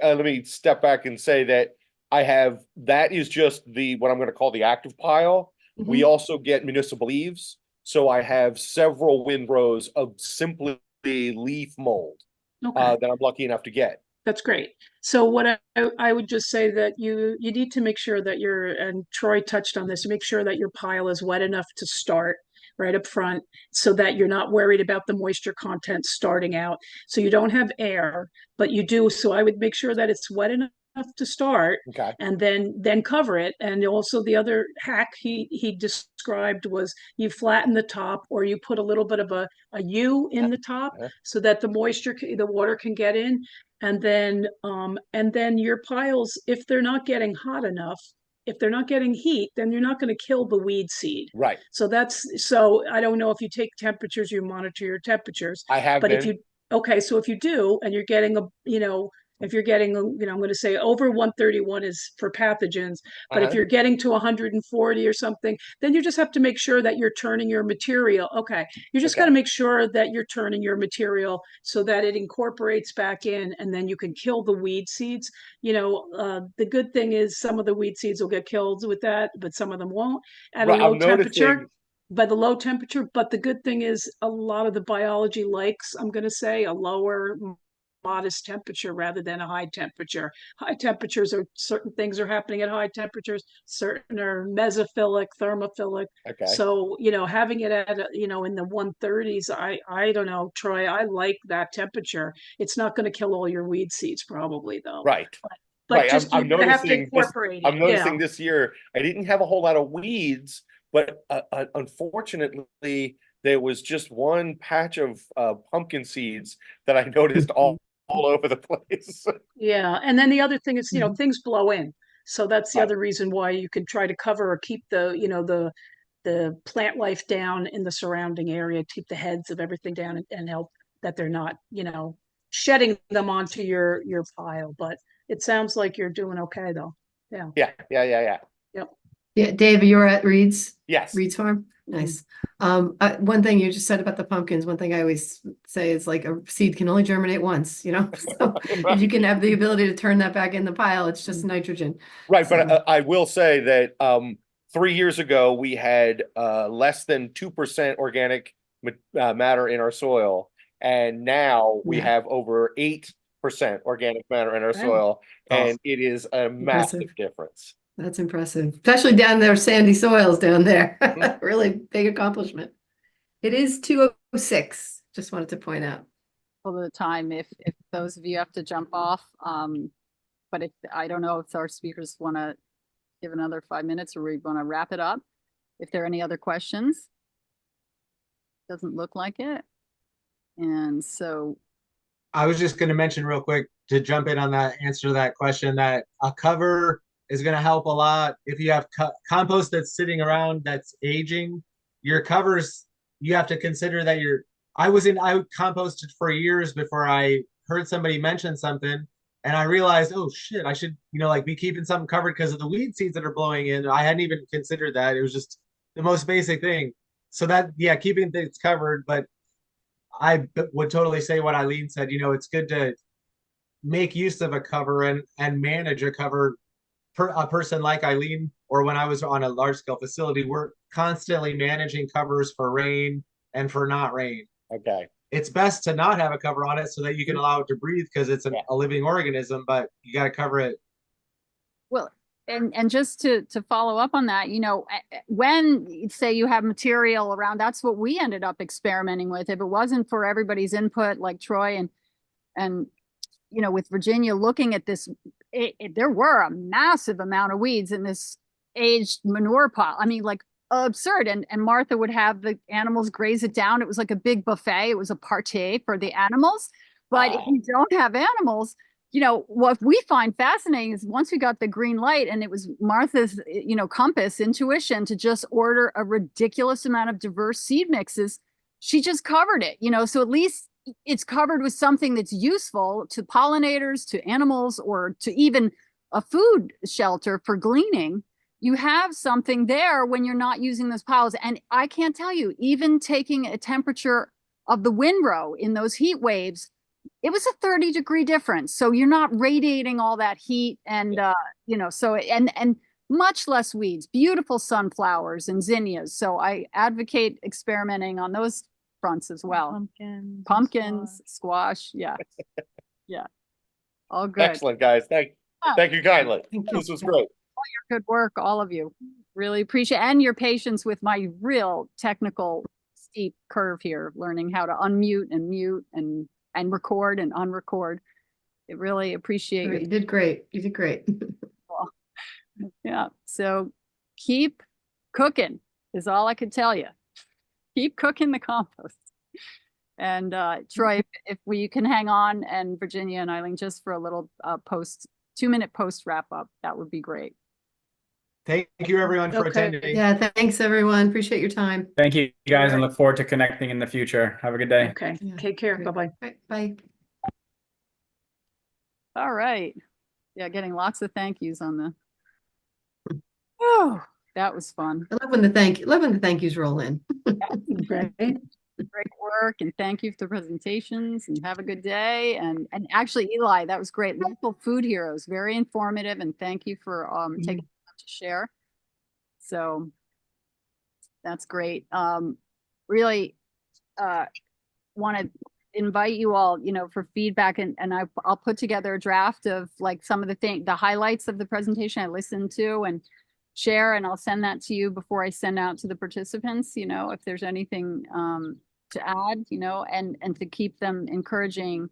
[SPEAKER 7] let me step back and say that that is just what I'm going to call the active pile. We
[SPEAKER 4] Mhm.
[SPEAKER 7] also get municipal leaves, so I have several windrows of simply leaf mold
[SPEAKER 4] Okay.
[SPEAKER 7] that I'm lucky enough to get.
[SPEAKER 4] That's great. So what I would just say that you need to make sure that and Troy touched on this, make sure that your pile is wet enough to start right up front so that you're not worried about the moisture content starting out. So you don't have air, but you do. So I would make sure that it's wet enough to start
[SPEAKER 7] Okay.
[SPEAKER 4] and then cover it. And also the other hack he described was you flatten the top or you put a little bit of a U in the top
[SPEAKER 7] Uh-huh.
[SPEAKER 4] so that the water can get in. And then your piles, if they're not getting hot enough, if they're not getting heat, then you're not going to kill the weed seed.
[SPEAKER 7] Right.
[SPEAKER 4] So I don't know if you take temperatures, you monitor your temperatures,
[SPEAKER 7] I have
[SPEAKER 4] but
[SPEAKER 7] been.
[SPEAKER 4] so if you do, and you're getting if you're getting, I'm going to say over 131 is for pathogens, but if
[SPEAKER 7] Uh-huh.
[SPEAKER 4] you're getting to 140 or something, then you just have to make sure that you're turning your material. Okay. You just got to
[SPEAKER 7] Okay.
[SPEAKER 4] make sure that you're turning your material so that it incorporates back in and then you can kill the weed seeds. The good thing is some of the weed seeds will get killed with that, but some of them won't at a
[SPEAKER 7] Right.
[SPEAKER 4] low
[SPEAKER 7] I'm
[SPEAKER 4] temperature.
[SPEAKER 7] noticing.
[SPEAKER 4] By the low temperature, but the good thing is a lot of the biology likes, I'm going to say, a lower modest temperature rather than a high temperature. High temperatures are certain things are happening at high temperatures, certain are mesophilic, thermophilic.
[SPEAKER 7] Okay.
[SPEAKER 4] So, having it at, in the 130s, I don't know, Troy, I like that temperature. It's not going to kill all your weed seeds probably though.
[SPEAKER 7] Right.
[SPEAKER 4] But
[SPEAKER 7] Right.
[SPEAKER 4] just,
[SPEAKER 7] I'm
[SPEAKER 4] you're going to have to
[SPEAKER 7] noticing this.
[SPEAKER 4] incorporate it.
[SPEAKER 7] I'm
[SPEAKER 4] Yeah.
[SPEAKER 7] noticing this year I didn't have a whole lot of weeds, but unfortunately there was just one patch of pumpkin seeds that I noticed all over the place.
[SPEAKER 4] Yeah, and then the other thing is,
[SPEAKER 5] Mhm.
[SPEAKER 4] things blow in. So that's the
[SPEAKER 7] Right.
[SPEAKER 4] other reason why you can try to cover or keep the plant life down in the surrounding area, keep the heads of everything down and help that they're not, shedding them onto your pile. But it sounds like you're doing okay though. Yeah.
[SPEAKER 7] Yeah.
[SPEAKER 4] Yep.
[SPEAKER 5] Yeah, Dave, you're at
[SPEAKER 7] Yes.
[SPEAKER 5] Reed's Farm? Nice. One thing you just said about the pumpkins, one thing I always say is like a seed can only germinate once, So if you can have the ability to turn that back in the pile, it's just nitrogen.
[SPEAKER 7] Right,
[SPEAKER 5] So-
[SPEAKER 7] but I will say that 3 years ago we had less than 2% organic matter in our soil, and now we
[SPEAKER 5] Yeah.
[SPEAKER 7] have over 8% organic matter in our
[SPEAKER 4] Wow.
[SPEAKER 7] soil, and
[SPEAKER 1] Awesome.
[SPEAKER 7] it is a massive
[SPEAKER 5] Impressive.
[SPEAKER 7] difference.
[SPEAKER 5] That's impressive, especially down there, sandy soils down there. Really big accomplishment. It is 2:06. Just wanted to point out.
[SPEAKER 2] All the time if those of you have to jump off. But I don't know if our speakers want to give another 5 minutes or we want to wrap it up. If there are any other questions. Doesn't look like it. And so
[SPEAKER 1] I was just going to mention real quick to jump in on that answer to that question that a cover is going to help a lot. If you have compost that's sitting around that's aging, your covers, you have to consider that I composted for years before I heard somebody mention something and I realized, oh shit, I should, be keeping something covered because of the weed seeds that are blowing in. I hadn't even considered that. It was just the most basic thing. So keeping things covered, but I would totally say what Eileen said. It's good to make use of a cover and manage a cover. A person like Eileen, or when I was on a large scale facility, we're constantly managing covers for rain and for not rain.
[SPEAKER 7] Okay.
[SPEAKER 1] It's best to not have a cover on it so that you can allow it to breathe because it's a living organism, but you got to cover it.
[SPEAKER 2] well, and just to follow up on that, when say you have material around, that's what we ended up experimenting with. If it wasn't for everybody's input, like Troy and with Virginia looking at this, there were a massive amount of weeds in this aged manure pile. I mean, like absurd. And Martha would have the animals graze it down. It was like a big buffet. It was a party for the animals. But if you don't have animals, what we find fascinating is once we got the green light and it was Martha's, compass, intuition to just order a ridiculous amount of diverse seed mixes, she just covered it, so at least it's covered with something that's useful to pollinators, to animals, or to even a food shelter for gleaning. You have something there when you're not using those piles. And I can't tell you, even taking a temperature of the windrow in those heat waves, it was a 30-degree difference. So you're not radiating all that heat and, and much less weeds, beautiful sunflowers and zinnias. So I advocate experimenting on those fronts as well. Pumpkins, squash. Yeah. Yeah. All good.
[SPEAKER 7] Excellent, guys. Thank you kindly.
[SPEAKER 5] Thank you.
[SPEAKER 7] This was great.
[SPEAKER 2] All your good work, all of you. Really appreciate, and your patience with my real technical steep curve here, learning how to unmute and mute and record and unrecord. I really appreciate
[SPEAKER 5] You
[SPEAKER 2] it.
[SPEAKER 5] did great. You did great.
[SPEAKER 2] Yeah. So keep cooking is all I could tell you. Keep cooking the compost. And Troy, if we can hang on, and Virginia and Eileen, just for a little 2-minute post wrap up, that would be great.
[SPEAKER 1] Thank you, everyone, for
[SPEAKER 4] Okay.
[SPEAKER 1] attending.
[SPEAKER 5] Yeah, thanks, everyone. Appreciate your time.
[SPEAKER 3] Thank you, guys, and look forward to connecting in the future. Have a good day.
[SPEAKER 4] Okay,
[SPEAKER 5] Yeah,
[SPEAKER 4] take care.
[SPEAKER 5] great.
[SPEAKER 4] Bye-bye.
[SPEAKER 5] Bye.
[SPEAKER 2] All right. Yeah, getting lots of thank yous on the. Oh, that was fun.
[SPEAKER 5] I love when the thank yous roll in.
[SPEAKER 4] Right.
[SPEAKER 2] Great work, and thank you for the presentations, and have a good day. And actually, Eli, that was great. Local food heroes, very informative, and thank you for taking the time to share. So that's great. Really want to invite you all, for feedback, and I'll put together a draft of like some of the highlights of the presentation I listened to and share, and I'll send that to you before I send out to the participants, if there's anything to add, and to keep them encouraging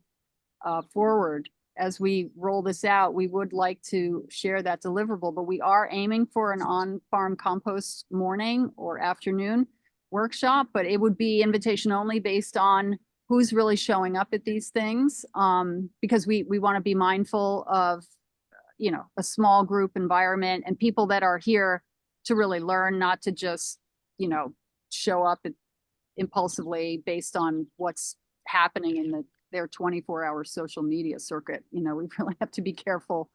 [SPEAKER 2] forward as we roll this out. We would like to share that deliverable, but we are aiming for an on-farm compost morning or afternoon workshop, but it would be invitation only based on who's really showing up at these things, because we want to be mindful of a small group environment and people that are here to really learn, not to just show up impulsively based on what's happening in their 24-hour social media circuit. We really have to be careful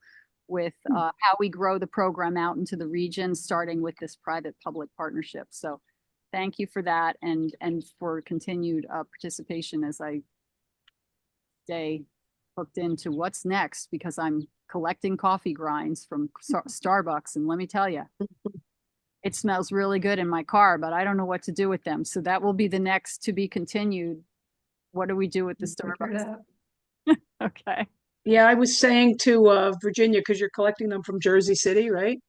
[SPEAKER 2] with how we grow the program out into the region, starting with this private-public partnership. So thank you for that, and for continued participation as I stay hooked into what's next, because I'm collecting coffee grinds from Starbucks, and let me tell you, it smells really good in my car, but I don't know what to do with them. So that will be the next to be continued. What do we do with the Starbucks? Okay.
[SPEAKER 4] Yeah, I was saying to Virginia, because you're collecting them from Jersey City, right?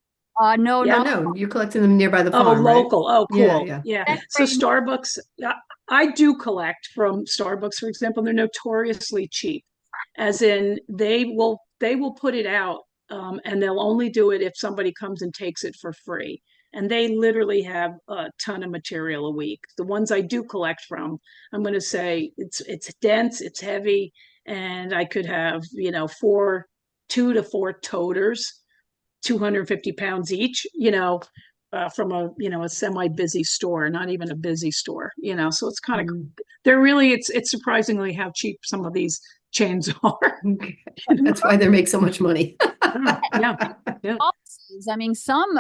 [SPEAKER 2] No,
[SPEAKER 4] Yeah,
[SPEAKER 2] not
[SPEAKER 5] No, you're collecting them nearby the
[SPEAKER 4] Oh,
[SPEAKER 5] farm, right?
[SPEAKER 4] local. Oh, cool.
[SPEAKER 5] Yeah.
[SPEAKER 4] Yeah. So Starbucks, I do collect from Starbucks, for example. They're notoriously cheap, as in they will put it out, and they'll only do it if somebody comes and takes it for free. And they literally have a ton of material a week. The ones I do collect from, I'm going to say it's dense, it's heavy, and I could have 2 to 4 toters, 250 pounds each, from a semi-busy store, not even a busy store, so it's kind of, they're really, it's surprisingly how cheap some of these chains are.
[SPEAKER 5] That's why they make so much money.
[SPEAKER 4] Yeah.
[SPEAKER 2] I mean, some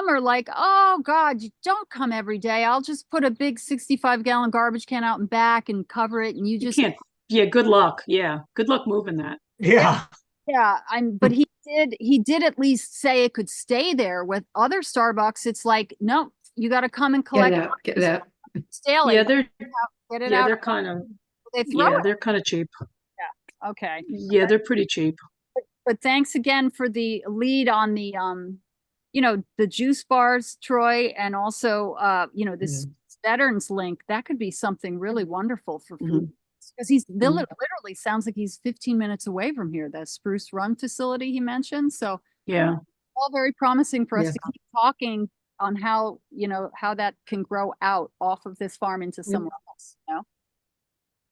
[SPEAKER 2] are like, oh God, you don't come every day. I'll just put a big 65-gallon garbage can out and back and cover it, and you just
[SPEAKER 4] can't. Yeah, good luck. Yeah, good luck moving that.
[SPEAKER 1] Yeah.
[SPEAKER 2] Yeah, but he did at least say it could stay there. With other Starbucks, it's like, no, you got to come and collect.
[SPEAKER 5] Get it out.
[SPEAKER 2] Daily.
[SPEAKER 4] Yeah,
[SPEAKER 2] get it out.
[SPEAKER 4] they're kind of,
[SPEAKER 2] they throw it.
[SPEAKER 4] they're kind of cheap.
[SPEAKER 2] Yeah. Okay.
[SPEAKER 4] Yeah, they're pretty cheap.
[SPEAKER 2] But thanks again for the lead on the the juice bars, Troy, and also this veterans link. That could be something really wonderful for food. Because he's literally sounds like he's 15 minutes away from here, that Spruce Run facility he mentioned. So
[SPEAKER 4] yeah,
[SPEAKER 2] all very promising for us to keep talking on how how that can grow out off of this farm into somewhere else.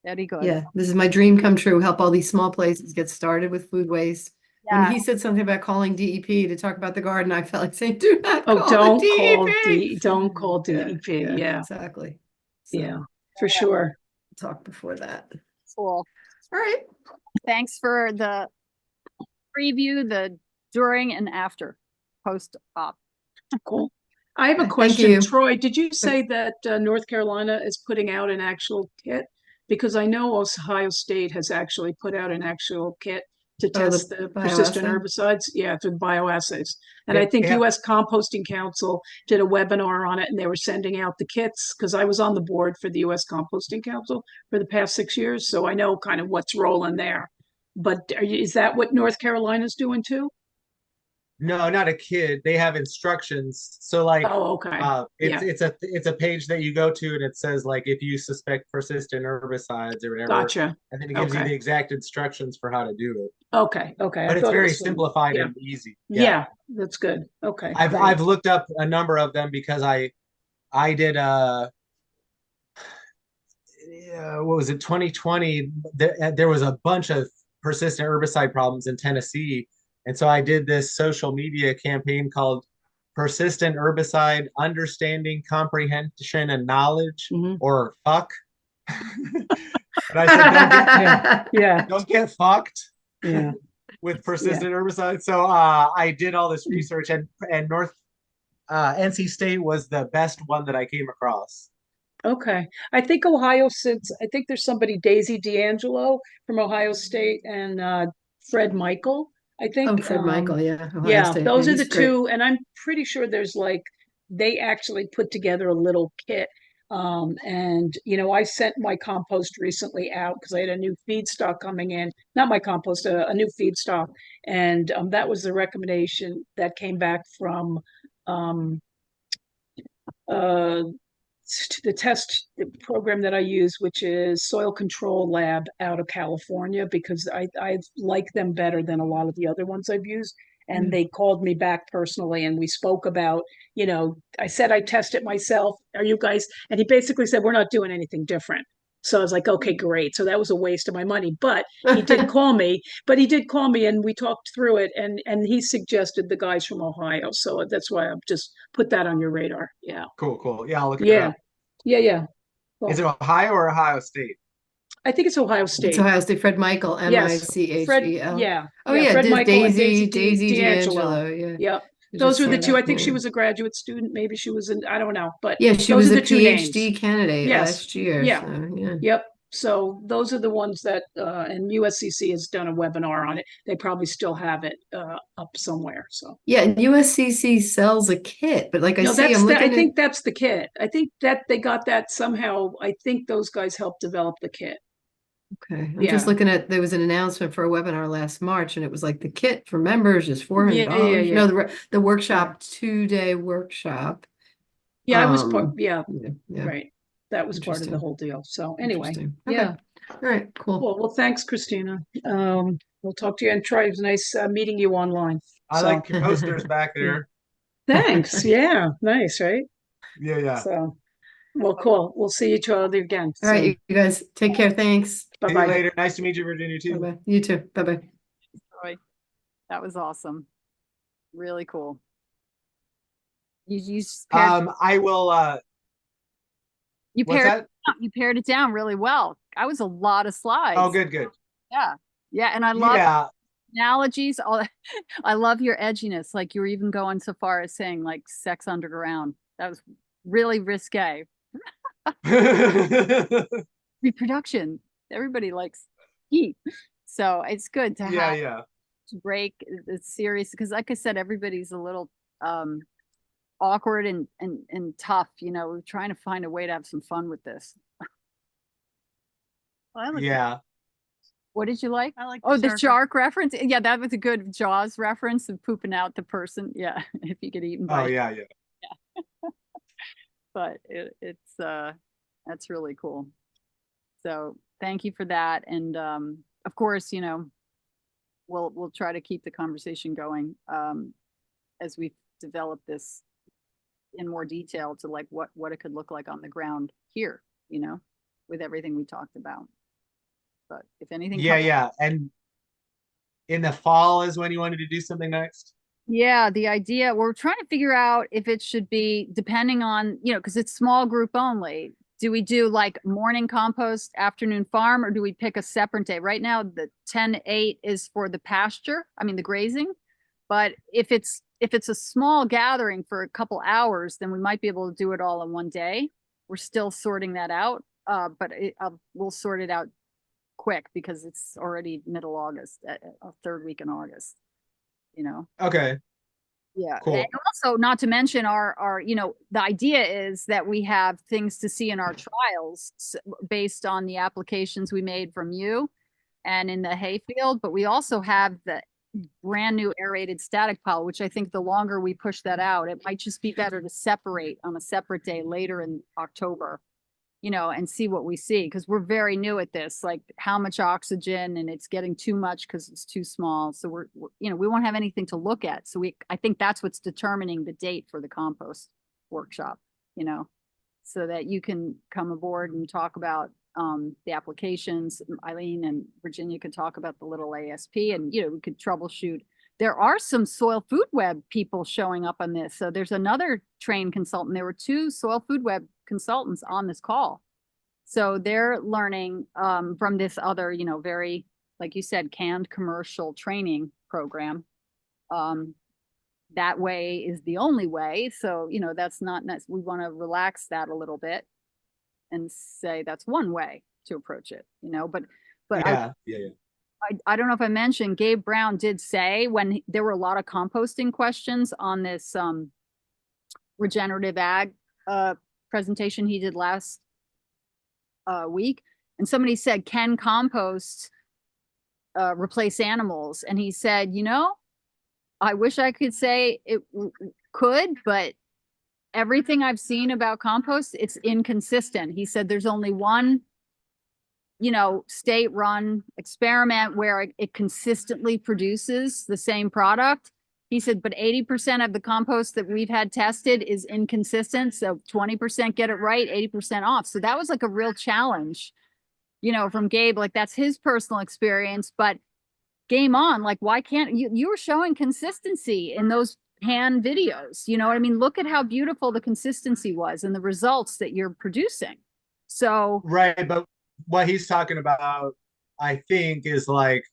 [SPEAKER 2] Very good.
[SPEAKER 5] Yeah, this is my dream come true. Help all these small places get started with food waste. When
[SPEAKER 2] Yeah.
[SPEAKER 5] he said something about calling DEP to talk about the garden, I felt like saying, "Do not
[SPEAKER 4] Oh,
[SPEAKER 5] call
[SPEAKER 4] don't
[SPEAKER 5] the
[SPEAKER 4] call
[SPEAKER 5] DEP."
[SPEAKER 4] don't call DEP. Yeah,
[SPEAKER 5] exactly. So,
[SPEAKER 4] yeah, for sure.
[SPEAKER 5] talk before that.
[SPEAKER 2] Cool.
[SPEAKER 5] All right.
[SPEAKER 2] Thanks for the preview, the during and after post-op.
[SPEAKER 4] Cool. I have a
[SPEAKER 5] Thank
[SPEAKER 4] question.
[SPEAKER 5] you.
[SPEAKER 4] Troy, did you say that North Carolina is putting out an actual kit? Because I know Ohio State has actually put out an actual kit to
[SPEAKER 5] Oh,
[SPEAKER 4] test
[SPEAKER 5] the
[SPEAKER 4] the persistent
[SPEAKER 5] bioassay?
[SPEAKER 4] herbicides. Yeah, through bioassays. And I
[SPEAKER 1] They
[SPEAKER 4] think
[SPEAKER 1] have-
[SPEAKER 4] US Composting Council did a webinar on it and they were sending out the kits because I was on the board for the US Composting Council for the past 6 years. So I know kind of what's rolling there. But is that what North Carolina's doing too?
[SPEAKER 1] No, not a kid. They have instructions. So like
[SPEAKER 4] Oh, okay.
[SPEAKER 1] it's
[SPEAKER 4] Yeah.
[SPEAKER 1] it's a page that you go to and it says like if you suspect persistent herbicides or whatever,
[SPEAKER 4] Gotcha.
[SPEAKER 1] and then it gives you
[SPEAKER 4] Okay.
[SPEAKER 1] the exact instructions for how to do it.
[SPEAKER 4] Okay. Okay. I
[SPEAKER 1] But it's
[SPEAKER 4] thought it
[SPEAKER 1] very
[SPEAKER 4] was
[SPEAKER 1] simplified
[SPEAKER 4] yeah.
[SPEAKER 1] and easy.
[SPEAKER 4] Yeah, that's good. Okay.
[SPEAKER 1] I've
[SPEAKER 4] great.
[SPEAKER 1] I've looked up a number of them because I did what was it 2020 there was a bunch of persistent herbicide problems in Tennessee, and so I did this social media campaign called Persistent Herbicide Understanding, Comprehension, and Knowledge,
[SPEAKER 4] Mhm.
[SPEAKER 1] or fuck. And I said
[SPEAKER 4] Yeah.
[SPEAKER 1] don't get fucked
[SPEAKER 4] Yeah.
[SPEAKER 1] with persistent herbicides. So I did all this research, and NC State was the best one that I came across.
[SPEAKER 4] Okay. I think Ohio sits, I think there's somebody, Daisy D'Angelo from Ohio State and Fred Michael, I think.
[SPEAKER 5] Oh, Fred Michael, yeah. Ohio
[SPEAKER 4] Yeah,
[SPEAKER 5] State.
[SPEAKER 4] those
[SPEAKER 5] Yeah,
[SPEAKER 4] are the
[SPEAKER 5] he's great.
[SPEAKER 4] two. And I'm pretty sure there's like, they actually put together a little kit. And I sent my compost recently out because I had a new feedstock coming in, not my compost, a new feedstock. And that was the recommendation that came back from uh, the test program that I use, which is Soil Control Lab out of California, because I like them better than a lot of the other ones I've used. And they called me back personally and we spoke about, I said I test it myself. Are you guys? And he basically said, we're not doing anything different. So I was like, okay, great. So that was a waste of my money. But he did call me, and we talked through it, and he suggested the guys from Ohio. So that's why I've just put that on your radar. Yeah.
[SPEAKER 1] Cool. Yeah, I'll look it
[SPEAKER 4] Yeah.
[SPEAKER 1] up.
[SPEAKER 4] Yeah.
[SPEAKER 1] Is it
[SPEAKER 4] Cool.
[SPEAKER 1] Ohio or Ohio State?
[SPEAKER 4] I think it's Ohio
[SPEAKER 5] It's
[SPEAKER 4] State.
[SPEAKER 5] Ohio State. Fred Michael,
[SPEAKER 4] Yes. Fred,
[SPEAKER 5] Michel.
[SPEAKER 4] yeah.
[SPEAKER 5] Oh,
[SPEAKER 4] yeah.
[SPEAKER 5] yeah.
[SPEAKER 4] Fred Michael and
[SPEAKER 5] Daisy
[SPEAKER 4] Daisy
[SPEAKER 5] D'Angelo. Yeah.
[SPEAKER 4] Yep.
[SPEAKER 5] I
[SPEAKER 4] Those
[SPEAKER 5] just
[SPEAKER 4] were the
[SPEAKER 5] saw
[SPEAKER 4] two. I
[SPEAKER 5] that,
[SPEAKER 4] think she
[SPEAKER 5] yeah.
[SPEAKER 4] was a graduate student. Maybe she was I don't know, but
[SPEAKER 5] Yeah, she
[SPEAKER 4] those
[SPEAKER 5] was
[SPEAKER 4] are
[SPEAKER 5] a
[SPEAKER 4] the two names.
[SPEAKER 5] PhD candidate
[SPEAKER 4] Yes.
[SPEAKER 5] last year.
[SPEAKER 4] Yeah.
[SPEAKER 5] So, yeah.
[SPEAKER 4] Yep. So those are the ones that, and USCC has done a webinar on it. They probably still have it up somewhere. So
[SPEAKER 5] Yeah, and USCC sells a kit, but like I
[SPEAKER 4] no,
[SPEAKER 5] see, I'm
[SPEAKER 4] I
[SPEAKER 5] looking at.
[SPEAKER 4] think that's the kit. I think that they got that somehow. I think those guys helped develop the kit.
[SPEAKER 5] Okay, I'm just
[SPEAKER 4] Yeah.
[SPEAKER 5] looking at, there was an announcement for a webinar last March and it was like the kit for members is $400.
[SPEAKER 4] Yeah.
[SPEAKER 5] No, the workshop, 2-day workshop.
[SPEAKER 4] Yeah, I was part.
[SPEAKER 5] Um,
[SPEAKER 4] Yeah,
[SPEAKER 5] yeah,
[SPEAKER 4] right. That was part of the
[SPEAKER 5] Interesting.
[SPEAKER 4] whole deal. So anyway,
[SPEAKER 5] Interesting. Okay.
[SPEAKER 4] yeah.
[SPEAKER 5] All right, cool.
[SPEAKER 4] Well, thanks, Christina. We'll talk to you. And Troy, it was nice meeting you online.
[SPEAKER 1] I
[SPEAKER 4] So
[SPEAKER 1] like your posters back there.
[SPEAKER 4] thanks. Yeah, nice, right?
[SPEAKER 1] Yeah.
[SPEAKER 4] So, well, cool. We'll see each other again.
[SPEAKER 5] All right, you guys take care. Thanks.
[SPEAKER 4] Bye
[SPEAKER 1] See you
[SPEAKER 4] bye.
[SPEAKER 1] later. Nice to meet you, Virginia, too.
[SPEAKER 5] Bye-bye. You too. Bye-bye.
[SPEAKER 2] Troy, that was awesome. Really cool. You pared,
[SPEAKER 1] I will
[SPEAKER 2] you
[SPEAKER 1] what's
[SPEAKER 2] pared
[SPEAKER 1] that?
[SPEAKER 2] you pared it down really well. That was a lot of slides.
[SPEAKER 1] Oh, good.
[SPEAKER 2] Yeah, and I love
[SPEAKER 1] Yeah.
[SPEAKER 2] analogies. I love your edginess. Like you were even going so far as saying like sex underground. That was really risque. Reproduction. Everybody likes heat. So it's good to have
[SPEAKER 1] Yeah.
[SPEAKER 2] to break the serious, because like I said, everybody's a little awkward and tough. We're trying to find a way to have some fun with this.
[SPEAKER 1] Yeah.
[SPEAKER 2] What did you like?
[SPEAKER 8] I like
[SPEAKER 2] the shark reference. Yeah, that was a good Jaws reference of pooping out the person. Yeah, if you get eaten by.
[SPEAKER 1] Oh, yeah.
[SPEAKER 2] But it's that's really cool. So thank you for that, and of course, we'll try to keep the conversation going as we develop this in more detail to like what it could look like on the ground here, with everything we talked about. but if anything
[SPEAKER 1] Yeah,
[SPEAKER 2] comes,
[SPEAKER 1] yeah. And in the fall is when you wanted to do something next?
[SPEAKER 2] yeah, the idea, we're trying to figure out if it should be depending on, because it's small group only. Do we do like morning compost, afternoon farm, or do we pick a separate day? Right now, the 10-8 is for the pasture, I mean, the grazing. But if it's a small gathering for a couple hours, then we might be able to do it all in one day. We're still sorting that out, but we'll sort it out quick because it's already middle August, a third week in August, you know?
[SPEAKER 1] Okay,
[SPEAKER 2] Yeah. And
[SPEAKER 1] cool.
[SPEAKER 2] also not to mention our, the idea is that we have things to see in our trials based on the applications we made from you and in the hayfield, but we also have the brand new aerated static pile, which I think the longer we push that out, it might just be better to separate on a separate day later in October, and see what we see. Cause we're very new at this, like how much oxygen, and it's getting too much cause it's too small. So we won't have anything to look at. So I think that's what's determining the date for the compost workshop, so that you can come aboard and talk about the applications. Eileen and Virginia could talk about the little ASP, and we could troubleshoot. There are some soil food web people showing up on this. So there's another trained consultant. There were 2 soil food web consultants on this call. So they're learning from this other, very, like you said, canned commercial training program. That way is the only way. So, that's not, we want to relax that a little bit and say that's one way to approach it, but
[SPEAKER 1] Yeah, yeah.
[SPEAKER 2] I don't know if I mentioned, Gabe Brown did say when there were a lot of composting questions on this regenerative ag presentation he did last week, and somebody said, can compost replace animals? And he said, I wish I could say it could, but everything I've seen about compost, it's inconsistent. He said there's only one state-run experiment where it consistently produces the same product. He said, but 80% of the compost that we've had tested is inconsistent. So 20% get it right, 80% off. So that was like a real challenge, from Gabe. Like that's his personal experience, but game on. Like, why can't you were showing consistency in those hand videos? You know what I mean? Look at how beautiful the consistency was and the results that you're producing. So
[SPEAKER 1] Right, but what he's talking about, I think, is like,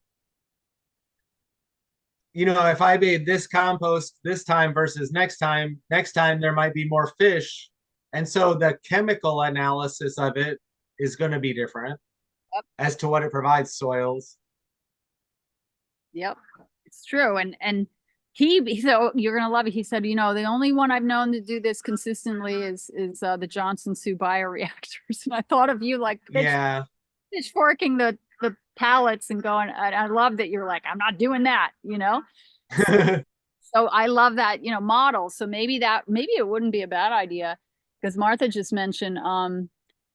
[SPEAKER 1] if I made this compost this time versus next time there might be more fish. And so the chemical analysis of it is going to be different as to what it provides soils.
[SPEAKER 2] Yep, it's true. And so you're gonna love it. He said, the only one I've known to do this consistently is the Johnson Sioux bioreactors. And I thought of you like
[SPEAKER 1] Yeah.
[SPEAKER 2] pitchforking the pallets and going, I love that you're like, I'm not doing that, So I love that, model. So maybe it wouldn't be a bad idea, because Martha just mentioned,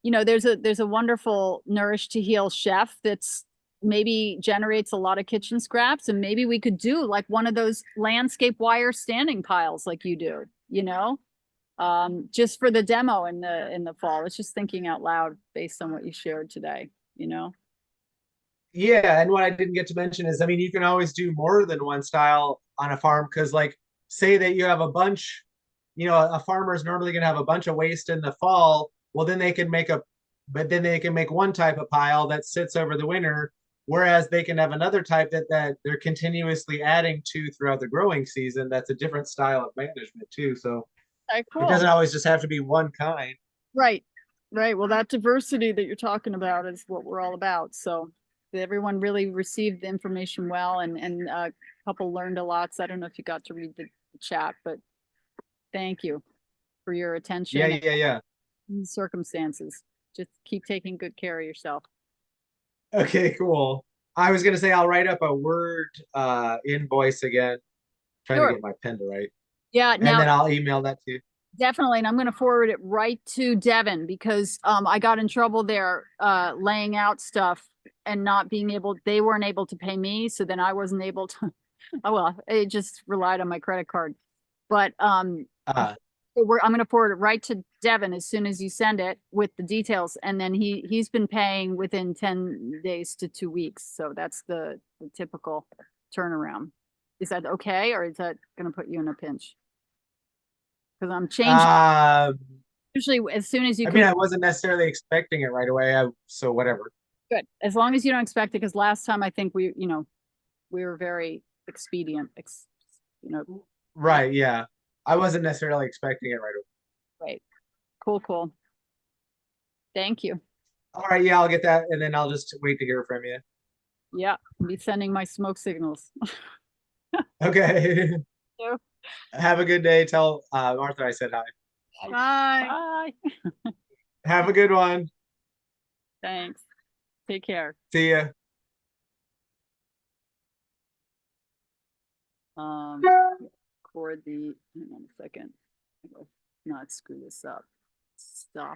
[SPEAKER 2] there's a wonderful Nourish to Heal chef that's maybe generates a lot of kitchen scraps, and maybe we could do like one of those landscape wire standing piles like you do, just for the demo in the fall. It's just thinking out loud based on what you shared today,
[SPEAKER 1] Yeah, and what I didn't get to mention is, I mean, you can always do more than one style on a farm, because like say that you have a bunch, a farmer is normally going to have a bunch of waste in the fall. Well, then they can make one type of pile that sits over the winter, whereas they can have another type that they're continuously adding to throughout the growing season. That's a different style of management too. So
[SPEAKER 2] cool.
[SPEAKER 1] it doesn't always just have to be one kind.
[SPEAKER 2] Right. Well, that diversity that you're talking about is what we're all about. So everyone really received the information well, and a couple learned a lot. So I don't know if you got to read the chat, but thank you for your attention.
[SPEAKER 1] Yeah.
[SPEAKER 2] And circumstances. Just keep taking good care of yourself.
[SPEAKER 1] Okay, cool. I was gonna say I'll write up a Word invoice again. Trying
[SPEAKER 2] Sure.
[SPEAKER 1] to get my pen to write.
[SPEAKER 2] Yeah,
[SPEAKER 1] And then I'll email that to you.
[SPEAKER 2] definitely. And I'm going to forward it right to Devin, because I got in trouble there laying out stuff and not being they weren't able to pay me. So then I wasn't able to, it just relied on my credit card. But I'm gonna forward it right to Devin as soon as you send it with the details, and then he's been paying within 10 days to 2 weeks, so that's the typical turnaround. Is that okay, or is that gonna put you in a pinch? Because I'm changing, usually as soon as you
[SPEAKER 1] I mean,
[SPEAKER 2] can,
[SPEAKER 1] I wasn't necessarily expecting it right away, so whatever.
[SPEAKER 2] good, as long as you don't expect it, because last time I think we were very expedient,
[SPEAKER 1] Right, yeah. I wasn't necessarily expecting it right away.
[SPEAKER 2] right, cool. Thank you.
[SPEAKER 1] All right, yeah, I'll get that, and then I'll just wait to hear from you.
[SPEAKER 2] Yeah, I'll be sending my smoke signals.
[SPEAKER 1] Okay.
[SPEAKER 2] you.
[SPEAKER 1] Have a good day. Tell Martha I said hi.
[SPEAKER 2] Bye.
[SPEAKER 1] Have a good one.
[SPEAKER 2] Thanks. Take care.
[SPEAKER 1] See ya.
[SPEAKER 2] Record the, hang on a second. I will not screw this up. Stop.